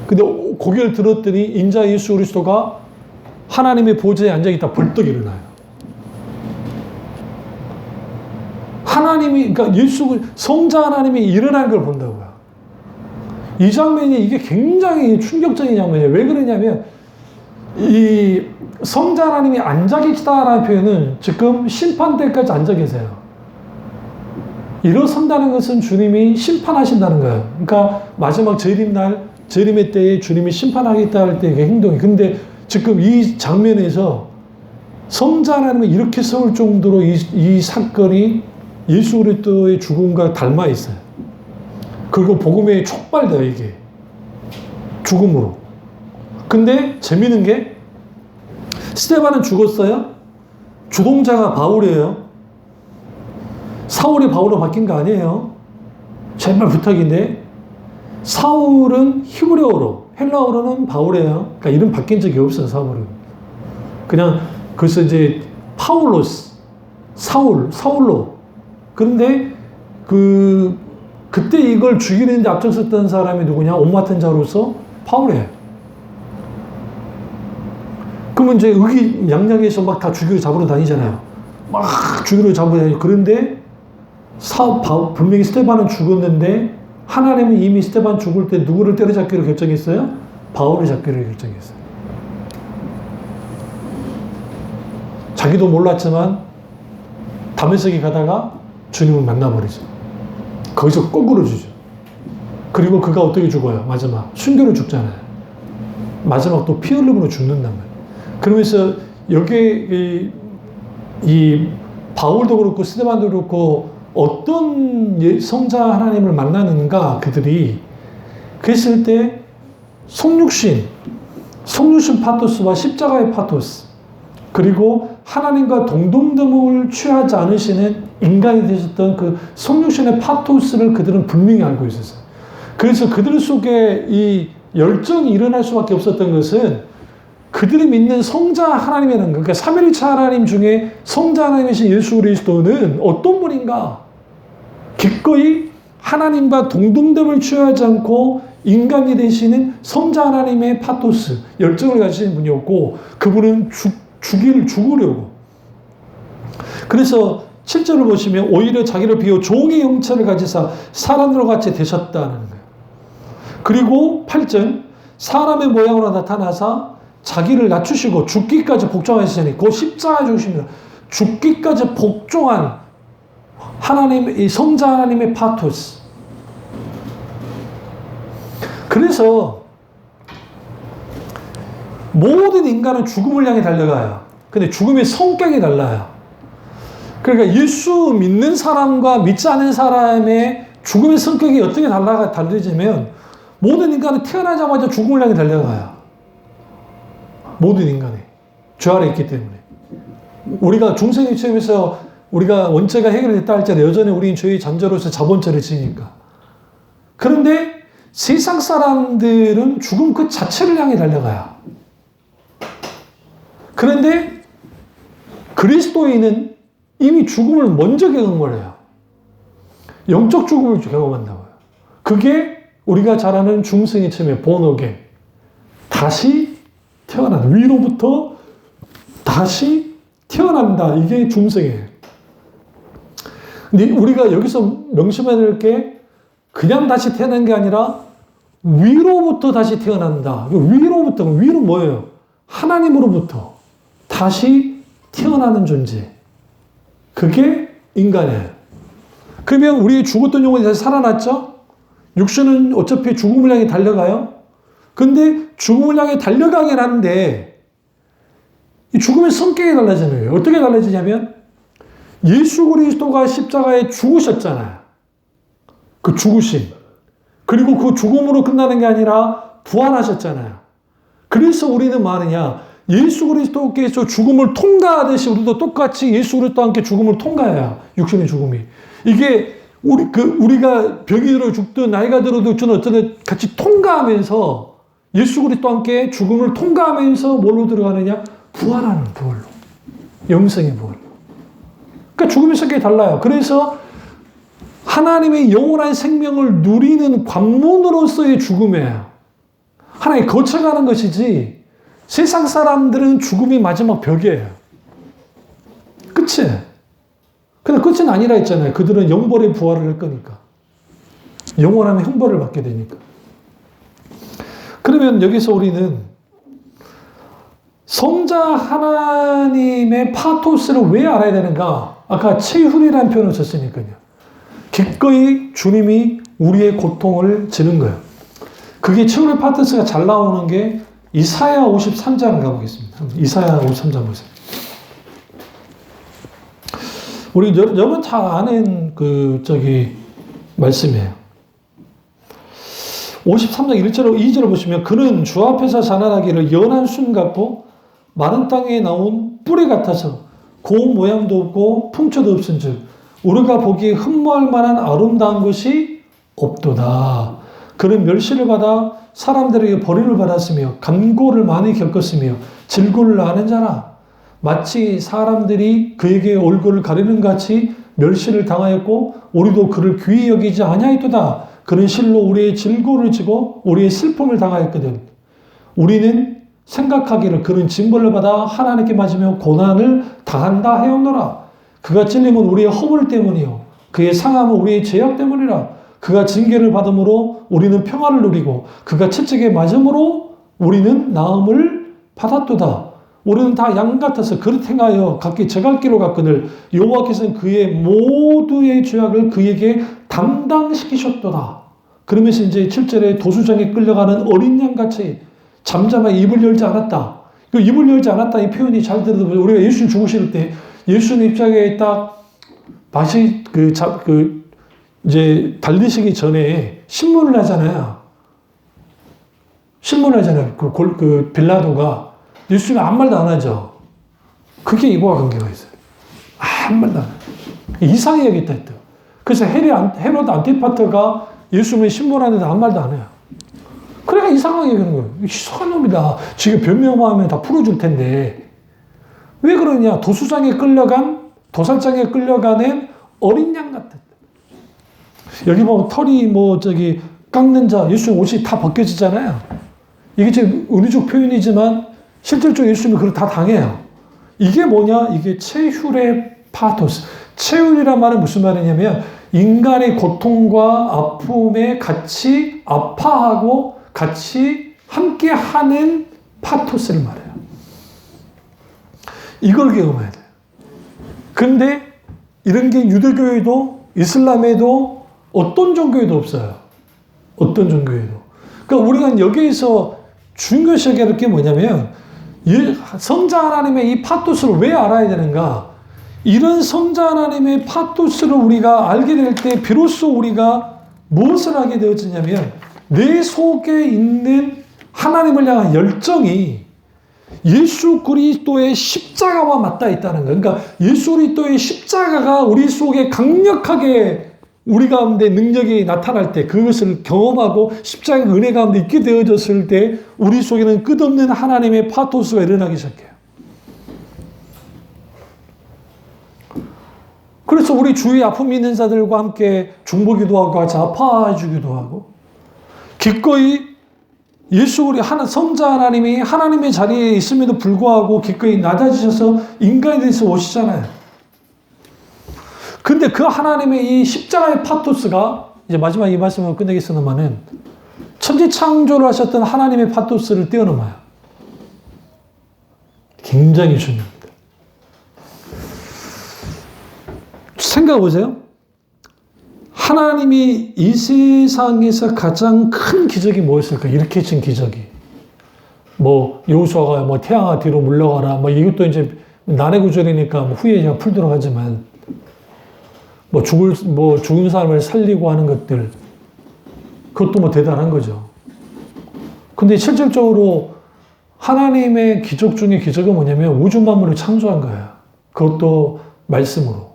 근데 고개를 들었더니 인자 예수 그리스도가 하나님의 보좌에 앉아있다 벌떡 일어나요. 그러니까 성자 하나님이 일어난 걸 본다고요. 이 장면이 이게 굉장히 충격적인 장면이에요. 왜 그러냐면, 이 성자 하나님이 앉아 계시다라는 표현은 지금 심판대까지 앉아 계세요. 일어선다는 것은 주님이 심판하신다는 거예요. 그러니까 마지막 재림의 때에 주님이 심판하겠다 할 때의 행동이. 근데 지금 이 장면에서 성자 하나님이 이렇게 세울 정도로 이 사건이 예수 그리스도의 죽음과 닮아 있어요. 그리고 복음에 촉발돼요, 이게. 죽음으로. 근데 재미있는 게 스데반은 죽었어요. 주동자가 바울이에요. 사울이 바울로 바뀐 거 아니에요. 제발 부탁인데 사울은 히브리어로, 헬라어로는 바울이에요. 그러니까 이름 바뀐 적이 없어요, 사울은. 그냥 그래서 이제 파울로스, 사울로. 그런데 그때 이걸 죽이는데 앞장섰던 사람이 누구냐? 옷 맡은 자로서 바울이에요. 그러면 이제 의기양양해서 막 다 죽이러 잡으러 다니잖아요. 막 죽이러 잡으러 다니고. 그런데 분명히 스데반은 죽었는데 하나님은 이미 스데반 죽을 때 누구를 때려잡기로 결정했어요? 바울을 잡기로 결정했어요. 자기도 몰랐지만 다메섹에 가다가 주님을 만나버리죠. 거기서 꼬꾸러지죠. 그리고 그가 어떻게 죽어요? 마지막 순교로 죽잖아요. 마지막 또 피 흘림으로 죽는단 말이에요. 그러면서 여기에 이 바울도 그렇고 스데반도 그렇고 어떤 성자 하나님을 만나는가 그들이 그랬을 때 성육신 파토스와 십자가의 파토스 그리고 하나님과 동등됨을 취하지 않으시는 인간이 되셨던 그 성육신의 파토스를 그들은 분명히 알고 있었어요. 그래서 그들 속에 이 열정이 일어날 수밖에 없었던 것은 그들이 믿는 성자 하나님이라는 거. 그러니까 삼위일체 하나님 중에 성자 하나님이신 예수 그리스도는 어떤 분인가? 기꺼이 하나님과 동등됨을 취하지 않고 인간이 되시는 성자 하나님의 파토스, 열정을 가지신 분이었고 그분은 죽으려고. 그래서 7절을 보시면 오히려 자기를 비워 종의 형체를 가지사 사람들과 같이 되셨다는 거예요. 그리고 8절 사람의 모양으로 나타나사 자기를 낮추시고 죽기까지 복종하시니 그 십자가에 죽으십니다. 죽기까지 복종한 이 성자 하나님의 파토스. 그래서 모든 인간은 죽음을 향해 달려가요. 근데 죽음의 성격이 달라요. 그러니까 예수 믿는 사람과 믿지 않는 사람의 죽음의 성격이 어떻게 다르지면 모든 인간은 태어나자마자 죽음을 향해 달려가요. 모든 인간이 죄 아래 있기 때문에. 우리가 중생의 체험에서 우리가 원죄가 해결됐다 할지라도 여전히 우리는 죄의 잠재로서 자본죄를 지니까. 그런데 세상 사람들은 죽음 그 자체를 향해 달려가요. 그런데 그리스도인은 이미 죽음을 먼저 경험을 해요. 영적 죽음을 경험한다고요. 그게 우리가 잘 아는 중생의 체험의 본어게 다시 태어난다. 위로부터 다시 태어난다. 이게 중생이에요. 근데 우리가 여기서 명심해야 될 게 그냥 다시 태어난 게 아니라 위로부터 다시 태어난다. 위로 뭐예요? 하나님으로부터 다시 태어나는 존재. 그게 인간이에요. 그러면 우리 죽었던 영혼이 다시 살아났죠? 육신은 어차피 죽음을 향해 달려가요. 근데 죽음을 향해 달려가긴 하는데 이 죽음의 성격이 달라지는 거예요. 어떻게 달라지냐면 예수 그리스도가 십자가에 죽으셨잖아요. 그 죽으심. 그리고 그 죽음으로 끝나는 게 아니라 부활하셨잖아요. 그래서 우리는 뭐 하느냐? 예수 그리스도께서 죽음을 통과하듯이 우리도 똑같이 예수 그리스도와 함께 죽음을 통과해야 육신의 죽음이. 이게 우리가 병이 들어 죽든 나이가 들어도 저는 어쩌든 같이 통과하면서 예수 그리스도와 함께 죽음을 통과하면서 뭘로 들어가느냐? 부활하는 부활로. 영생의 부활로. 그러니까 죽음의 성격이 달라요. 그래서 하나님의 영원한 생명을 누리는 관문으로서의 죽음이에요. 하나님 거쳐가는 것이지 세상 사람들은 죽음이 마지막 벽이에요. 끝이에요. 근데 끝은 아니라 했잖아요. 그들은 영벌의 부활을 할 거니까. 영원한 형벌을 받게 되니까. 그러면 여기서 우리는 성자 하나님의 파토스를 왜 알아야 되는가? 아까 체휼이라는 표현을 썼으니까요. 기꺼이 주님이 우리의 고통을 지는 거예요. 그게 체휼의 파토스가 잘 나오는 게 이사야 53장을 가보겠습니다. 이사야 53장 보세요. 우리 여러분 다 아는 말씀이에요. 53장 1절, 2절을 보시면 그는 주 앞에서 자라나기를 연한 순 같고 마른 땅에 나온 뿌리 같아서 고운 모양도 없고 풍처도 없은즉 우리가 보기에 흠모할 만한 아름다운 것이 없도다. 그는 멸시를 받아 사람들에게 버림을 받았으며 간고를 많이 겪었으며 질고를 아는 자라. 마치 사람들이 그에게 얼굴을 가리는 같이 멸시를 당하였고 우리도 그를 귀히 여기지 아니하였도다. 그는 실로 우리의 질고를 지고 우리의 슬픔을 당하였거든. 우리는 생각하기를 그는 징벌을 받아 하나님께 맞으며 고난을 당한다 하였노라. 그가 찔림은 우리의 허물 때문이요 그의 상함은 우리의 죄악 때문이라. 그가 징계를 받음으로 우리는 평화를 누리고 그가 채찍에 맞음으로 우리는 나음을 받았도다. 우리는 다 양 같아서 그릇 행하여 각기 제갈 길로 갔거늘 여호와께서는 그의 모두의 죄악을 그에게 담당시키셨도다. 그러면서 이제 7절에 도수장에 끌려가는 어린 양같이 잠잠하게 입을 열지 않았다. 입을 열지 않았다 이 표현이 잘 들어도 우리가 예수님 죽으실 때 예수님 입장에 딱 다시 이제 달리시기 전에 신문을 하잖아요. 신문을 하잖아요. 그 빌라도가 예수님이 아무 말도 안 하죠. 그게 이거와 관계가 있어요. 아무 말도 안 해요. 이상히 여겼다 했대요. 그래서 헤로드 안티파터가 예수님의 신문하는데 아무 말도 안 해요. 그러니까 이상하게 여기는 거예요. 이상한 놈이다. 지금 변명하면 다 풀어줄 텐데. 왜 그러냐. 도살장에 끌려가는 어린 양 같았다. 여기 보면 털이 깎는 자, 예수님 옷이 다 벗겨지잖아요. 이게 지금 은유적 표현이지만 실질적으로 예수님이 그걸 다 당해요. 이게 뭐냐? 이게 체휼의 파토스. 체휼이란 말은 무슨 말이냐면 인간의 고통과 아픔에 같이 아파하고 같이 함께하는 파토스를 말해요. 이걸 경험해야 돼요. 근데 이런 게 유대교에도 이슬람에도 어떤 종교에도 없어요. 어떤 종교에도. 그러니까 우리가 여기에서 중요시 여길 게 뭐냐면 성자 하나님의 이 파토스를 왜 알아야 되는가? 이런 성자 하나님의 파토스를 우리가 알게 될 때 비로소 우리가 무엇을 하게 되어지냐면 내 속에 있는 하나님을 향한 열정이 예수 그리스도의 십자가와 맞닿아 있다는 거예요. 그러니까 예수 그리스도의 십자가가 우리 속에 강력하게 우리 가운데 능력이 나타날 때 그것을 경험하고 십자가의 은혜 가운데 있게 되어졌을 때 우리 속에는 끝없는 하나님의 파토스가 일어나기 시작해요. 그래서 우리 주위에 아픔이 있는 자들과 함께 중보기도 하고 같이 아파해 주기도 하고 기꺼이 예수 우리 성자 하나님이 하나님의 자리에 있음에도 불구하고 기꺼이 낮아지셔서 인간에 대해서 오시잖아요. 근데 그 하나님의 이 십자가의 파토스가 이제 마지막 이 말씀을 끝내겠습니다만은 천지 창조를 하셨던 하나님의 파토스를 뛰어넘어요. 굉장히 중요합니다. 생각해 보세요. 하나님이 이 세상에서 가장 큰 기적이 뭐였을까? 이렇게 진 기적이. 여호수아가 태양아 뒤로 물러가라. 이것도 이제 난해 구절이니까 후에 제가 풀도록 하지만 죽은 사람을 살리고 하는 것들. 그것도 대단한 거죠. 근데 실질적으로 하나님의 기적 중에 기적은 뭐냐면 우주 만물을 창조한 거예요. 그것도 말씀으로.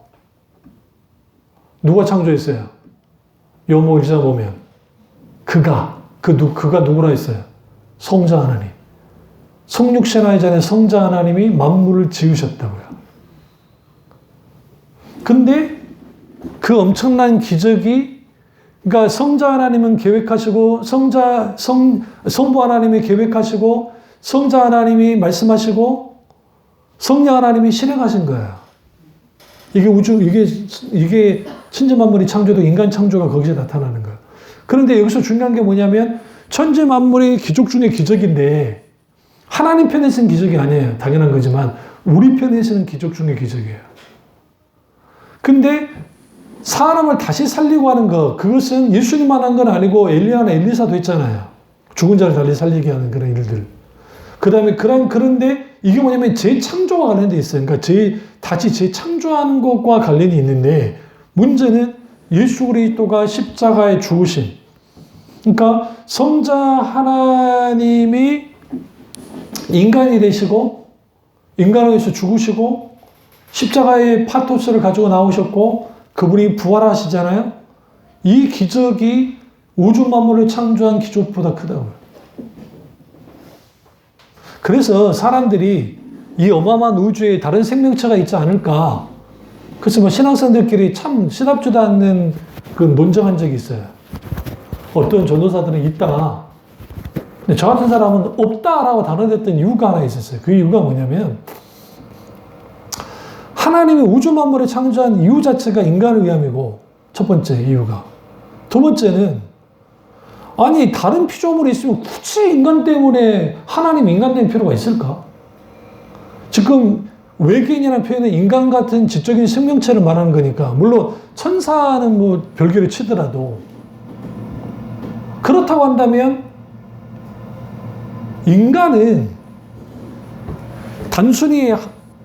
누가 창조했어요? 요한복음 1장 보면 그가 누구라 했어요? 성자 하나님. 성육신하기 전에 성자 하나님이 만물을 지으셨다고요. 근데 그 엄청난 기적이 그러니까 성자 하나님은 계획하시고 성부 하나님이 계획하시고 성자 하나님이 말씀하시고 성령 하나님이 실행하신 거예요. 이게 이게 천지만물이 창조도 인간 창조가 거기서 나타나는 거예요. 그런데 여기서 중요한 게 뭐냐면 천지만물의 기적 중에 기적인데 하나님 편에서는 기적이 아니에요. 당연한 거지만 우리 편에서는 기적 중에 기적이에요. 근데 사람을 다시 살리고 하는 거, 그것은 예수님만 한 건 아니고 엘리야나 엘리사도 했잖아요. 죽은 자를 다시 살리게 하는 그런 일들. 그 다음에 그런데 이게 뭐냐면 재창조와 관련돼 있어요. 그러니까 다시 재창조하는 것과 관련이 있는데 문제는 예수 그리스도가 십자가에 죽으신, 그러니까 성자 하나님이 인간이 되시고 인간을 위해서 죽으시고 십자가의 파토스를 가지고 나오셨고 그분이 부활하시잖아요. 이 기적이 우주 만물을 창조한 기적보다 크다고요. 그래서 사람들이 이 어마어마한 우주에 다른 생명체가 있지 않을까. 그래서 뭐 신앙생들끼리 참 시답지도 않는 그 논쟁한 적이 있어요. 어떤 전도사들은 있다. 근데 저 같은 사람은 없다라고 단언했던 이유가 하나 있었어요. 그 이유가 뭐냐면 하나님이 우주 만물을 창조한 이유 자체가 인간을 위함이고, 첫 번째 이유가. 두 번째는 아니 다른 피조물이 있으면 굳이 인간 때문에 하나님 인간 된 필요가 있을까? 지금 외계인이라는 표현은 인간 같은 지적인 생명체를 말하는 거니까 물론 천사는 뭐 별개로 치더라도 그렇다고 한다면 인간은 단순히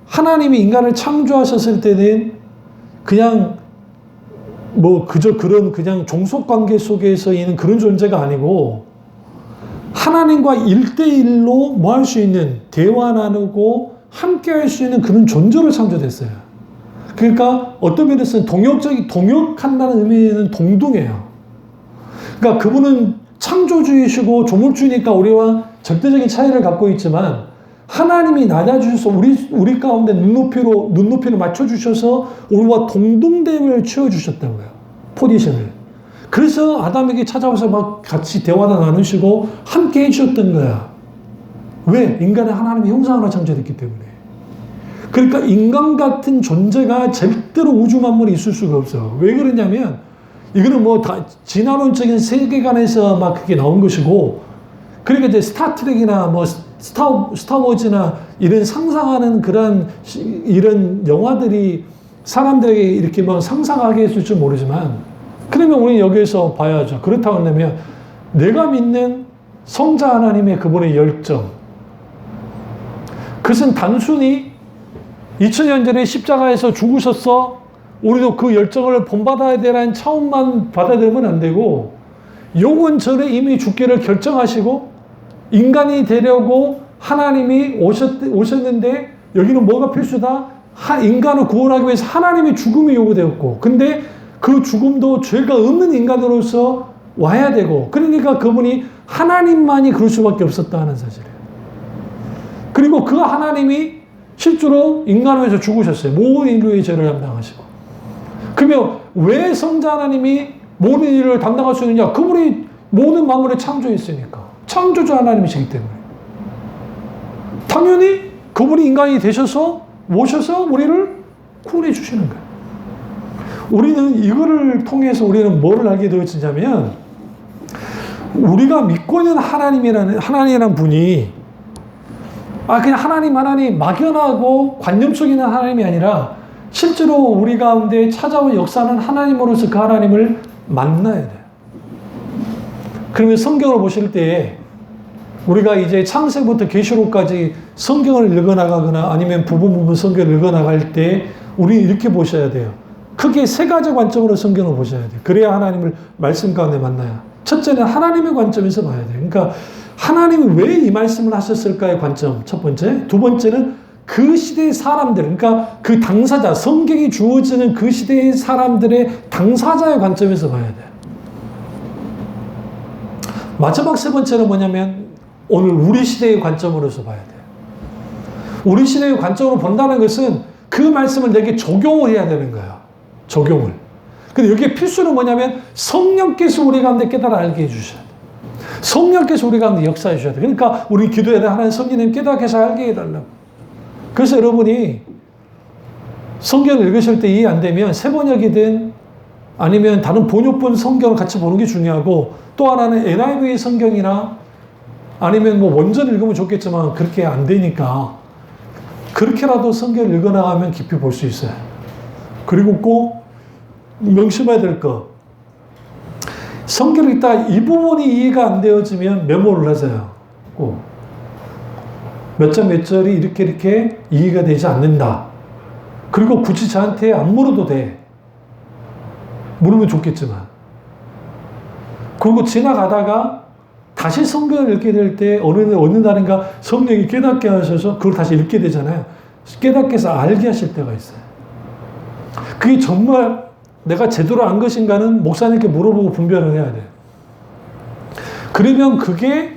하나님이 인간을 창조하셨을 때는 그냥 뭐 그저 그냥 종속 관계 속에서 있는 그런 존재가 아니고 하나님과 1대1로 뭐 할 수 있는, 대화 나누고 함께 할 수 있는 그런 존재로 창조됐어요. 그러니까 어떤 면에서는 동역한다는 의미는 동등해요. 그러니까 그분은 창조주이시고 조물주니까 우리와 절대적인 차이를 갖고 있지만 하나님이 낮아주셔서 우리 가운데 눈높이를 맞춰주셔서 우리와 동등됨을 채워주셨다고요. 포지션을. 그래서 아담에게 찾아와서 막 같이 대화도 나누시고 함께 해주셨던 거야. 왜? 인간은 하나님의 형상으로 창조됐기 때문에. 그러니까 인간 같은 존재가 절대로 우주 만물에 있을 수가 없어. 왜 그러냐면 이거는 뭐 다 진화론적인 세계관에서 막 그게 나온 것이고, 그러니까 이제 스타트rek이나 뭐 스타워즈나 이런 상상하는 이런 영화들이 사람들에게 이렇게 뭐 상상하게 했을 줄 모르지만, 그러면 우리는 여기에서 봐야죠. 그렇다고 한다면 내가 믿는 성자 하나님의 그분의 열정, 그것은 단순히 2000년 전에 십자가에서 죽으셨어, 우리도 그 열정을 본받아야 되라는 차원만 받아들이면 안 되고, 영원 전에 이미 죽기를 결정하시고 인간이 되려고 하나님이 오셨는데 여기는 뭐가 필수다? 인간을 구원하기 위해서 하나님의 죽음이 요구되었고, 근데 그 죽음도 죄가 없는 인간으로서 와야 되고, 그러니까 그분이 하나님만이 그럴 수밖에 없었다 하는 사실이에요. 그리고 그 하나님이 실제로 인간을 위해서 죽으셨어요. 모든 인류의 죄를 담당하시고. 그러면 왜 성자 하나님이 모든 일을 담당할 수 있느냐? 그분이 모든 만물을 창조했으니까. 창조주 하나님이시기 때문에. 당연히 그분이 인간이 되셔서 모셔서 우리를 구원해 주시는 거예요. 우리는 이거를 통해서 우리는 뭐를 알게 되었냐면, 우리가 믿고 있는 하나님이라는 분이 그냥 하나님 막연하고 관념적인 하나님이 아니라 실제로 우리 가운데 찾아온 역사는 하나님으로서 그 하나님을 만나야 돼요. 그러면 성경을 보실 때 우리가 이제 창세부터 계시록까지 성경을 읽어나가거나 아니면 부분 성경을 읽어나갈 때 우리 이렇게 보셔야 돼요. 크게 세 가지 관점으로 성경을 보셔야 돼요. 그래야 하나님을 말씀 가운데 만나야. 첫째는 하나님의 관점에서 봐야 돼요. 그러니까 하나님이 왜 이 말씀을 하셨을까의 관점, 첫 번째. 두 번째는 그 시대의 사람들, 그러니까 그 당사자, 성경이 주어지는 그 시대의 사람들의 당사자의 관점에서 봐야 돼요. 마지막 세 번째는 뭐냐면 오늘 우리 시대의 관점으로서 봐야 돼요. 우리 시대의 관점으로 본다는 것은 그 말씀을 내게 적용을 해야 되는 거예요. 적용을. 근데 여기에 필수는 뭐냐면 성령께서 우리 가운데 깨달아 알게 해주셔야 돼요. 성령께서 우리 가운데 역사해 주셔야 돼요. 그러니까 우리 기도해야 돼. 하나님 성령님 깨닫게 해서 알게 해달라고. 그래서 여러분이 성경을 읽으실 때 이해 안 되면 새 번역이든 아니면 다른 번역본 성경을 같이 보는 게 중요하고, 또 하나는 NIV 성경이나 아니면 뭐 원전 읽으면 좋겠지만 그렇게 안 되니까 그렇게라도 성경을 읽어나가면 깊이 볼 수 있어요. 그리고 꼭 명심해야 될 거, 성경을 읽다가 이 부분이 이해가 안 되어지면 메모를 하세요. 꼭. 몇 절 몇 절이 이렇게 이해가 되지 않는다. 그리고 굳이 저한테 안 물어도 돼. 물으면 좋겠지만. 그리고 지나가다가 다시 성경을 읽게 될 때 어느 날인가 성령이 깨닫게 하셔서 그걸 다시 읽게 되잖아요. 깨닫게 해서 알게 하실 때가 있어요. 그게 정말 내가 제대로 안 것인가는 목사님께 물어보고 분별을 해야 돼요. 그러면 그게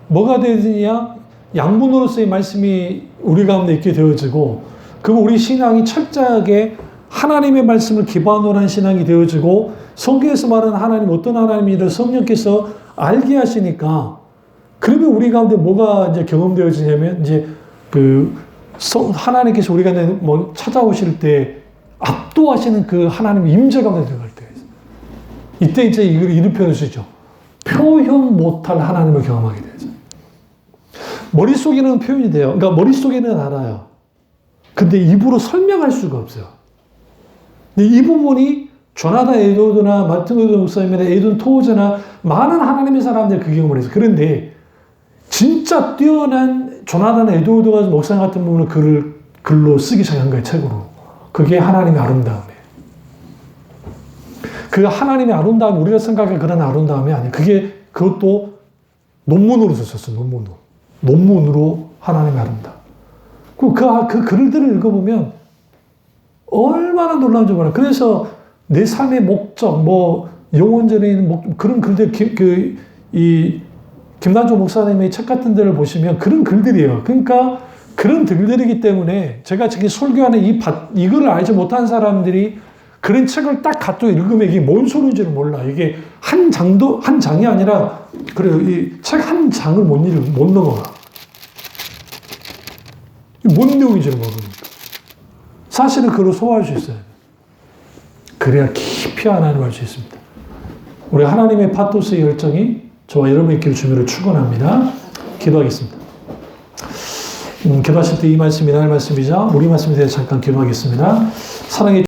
뭐가 되느냐? 양분으로서의 말씀이 우리 가운데 있게 되어지고, 그리고 우리 신앙이 철저하게 하나님의 말씀을 기반으로 한 신앙이 되어지고, 성경에서 말하는 하나님 어떤 하나님이를 성령께서 알게 하시니까, 그러면 우리 가운데 뭐가 이제 경험되어지냐면, 이제 하나님께서 우리 가운데 뭐 찾아오실 때 압도하시는 그 하나님의 임재 가운데 들어갈 때가 있어요. 이때 이제 이런 표현을 쓰죠. 표현 못할 하나님을 경험하게 되죠. 머릿속에는 표현이 돼요. 그러니까 머릿속에는 알아요. 근데 입으로 설명할 수가 없어요. 근데 이 부분이 조나단 에드워드나 마틴 루터 목사님이나 에이든 토우저나 많은 하나님의 사람들이 그 경험을 했어요. 그런데 진짜 뛰어난 조나단 에드워드 목사님 같은 분은 글로 쓰기 시작한 거예요. 책으로. 그게 하나님의 아름다움이에요. 그 하나님의 아름다움, 우리가 생각할 그런 아름다움이 아니에요. 그것도 논문으로 썼어요. 논문으로 하나님의 아름다움. 그 글들을 읽어보면 얼마나 놀라운지 몰라요. 그래서 내 삶의 목적, 영혼전에 있는 그런 글들, 김난조 목사님의 책 같은 데를 보시면 그런 글들이에요. 그러니까 그런 글들이기 때문에 제가 지금 설교하는 이걸 알지 못한 사람들이 그런 책을 딱 갖고 읽으면 이게 뭔 소리인지를 몰라. 이게 한 장이 아니라, 그래요. 이 책 한 장을 못 넘어가. 뭔 내용인지를 모르니까. 사실은 그걸 소화할 수 있어요. 그래야 깊이 하나님을 알 수 있습니다. 우리 하나님의 파토스의 열정이 저와 여러분의 길 주미를 축원합니다. 기도하겠습니다. 기도하실 때 이 말씀이 나의 말씀이자 우리 말씀에 대해서 잠깐 기도하겠습니다. 사랑해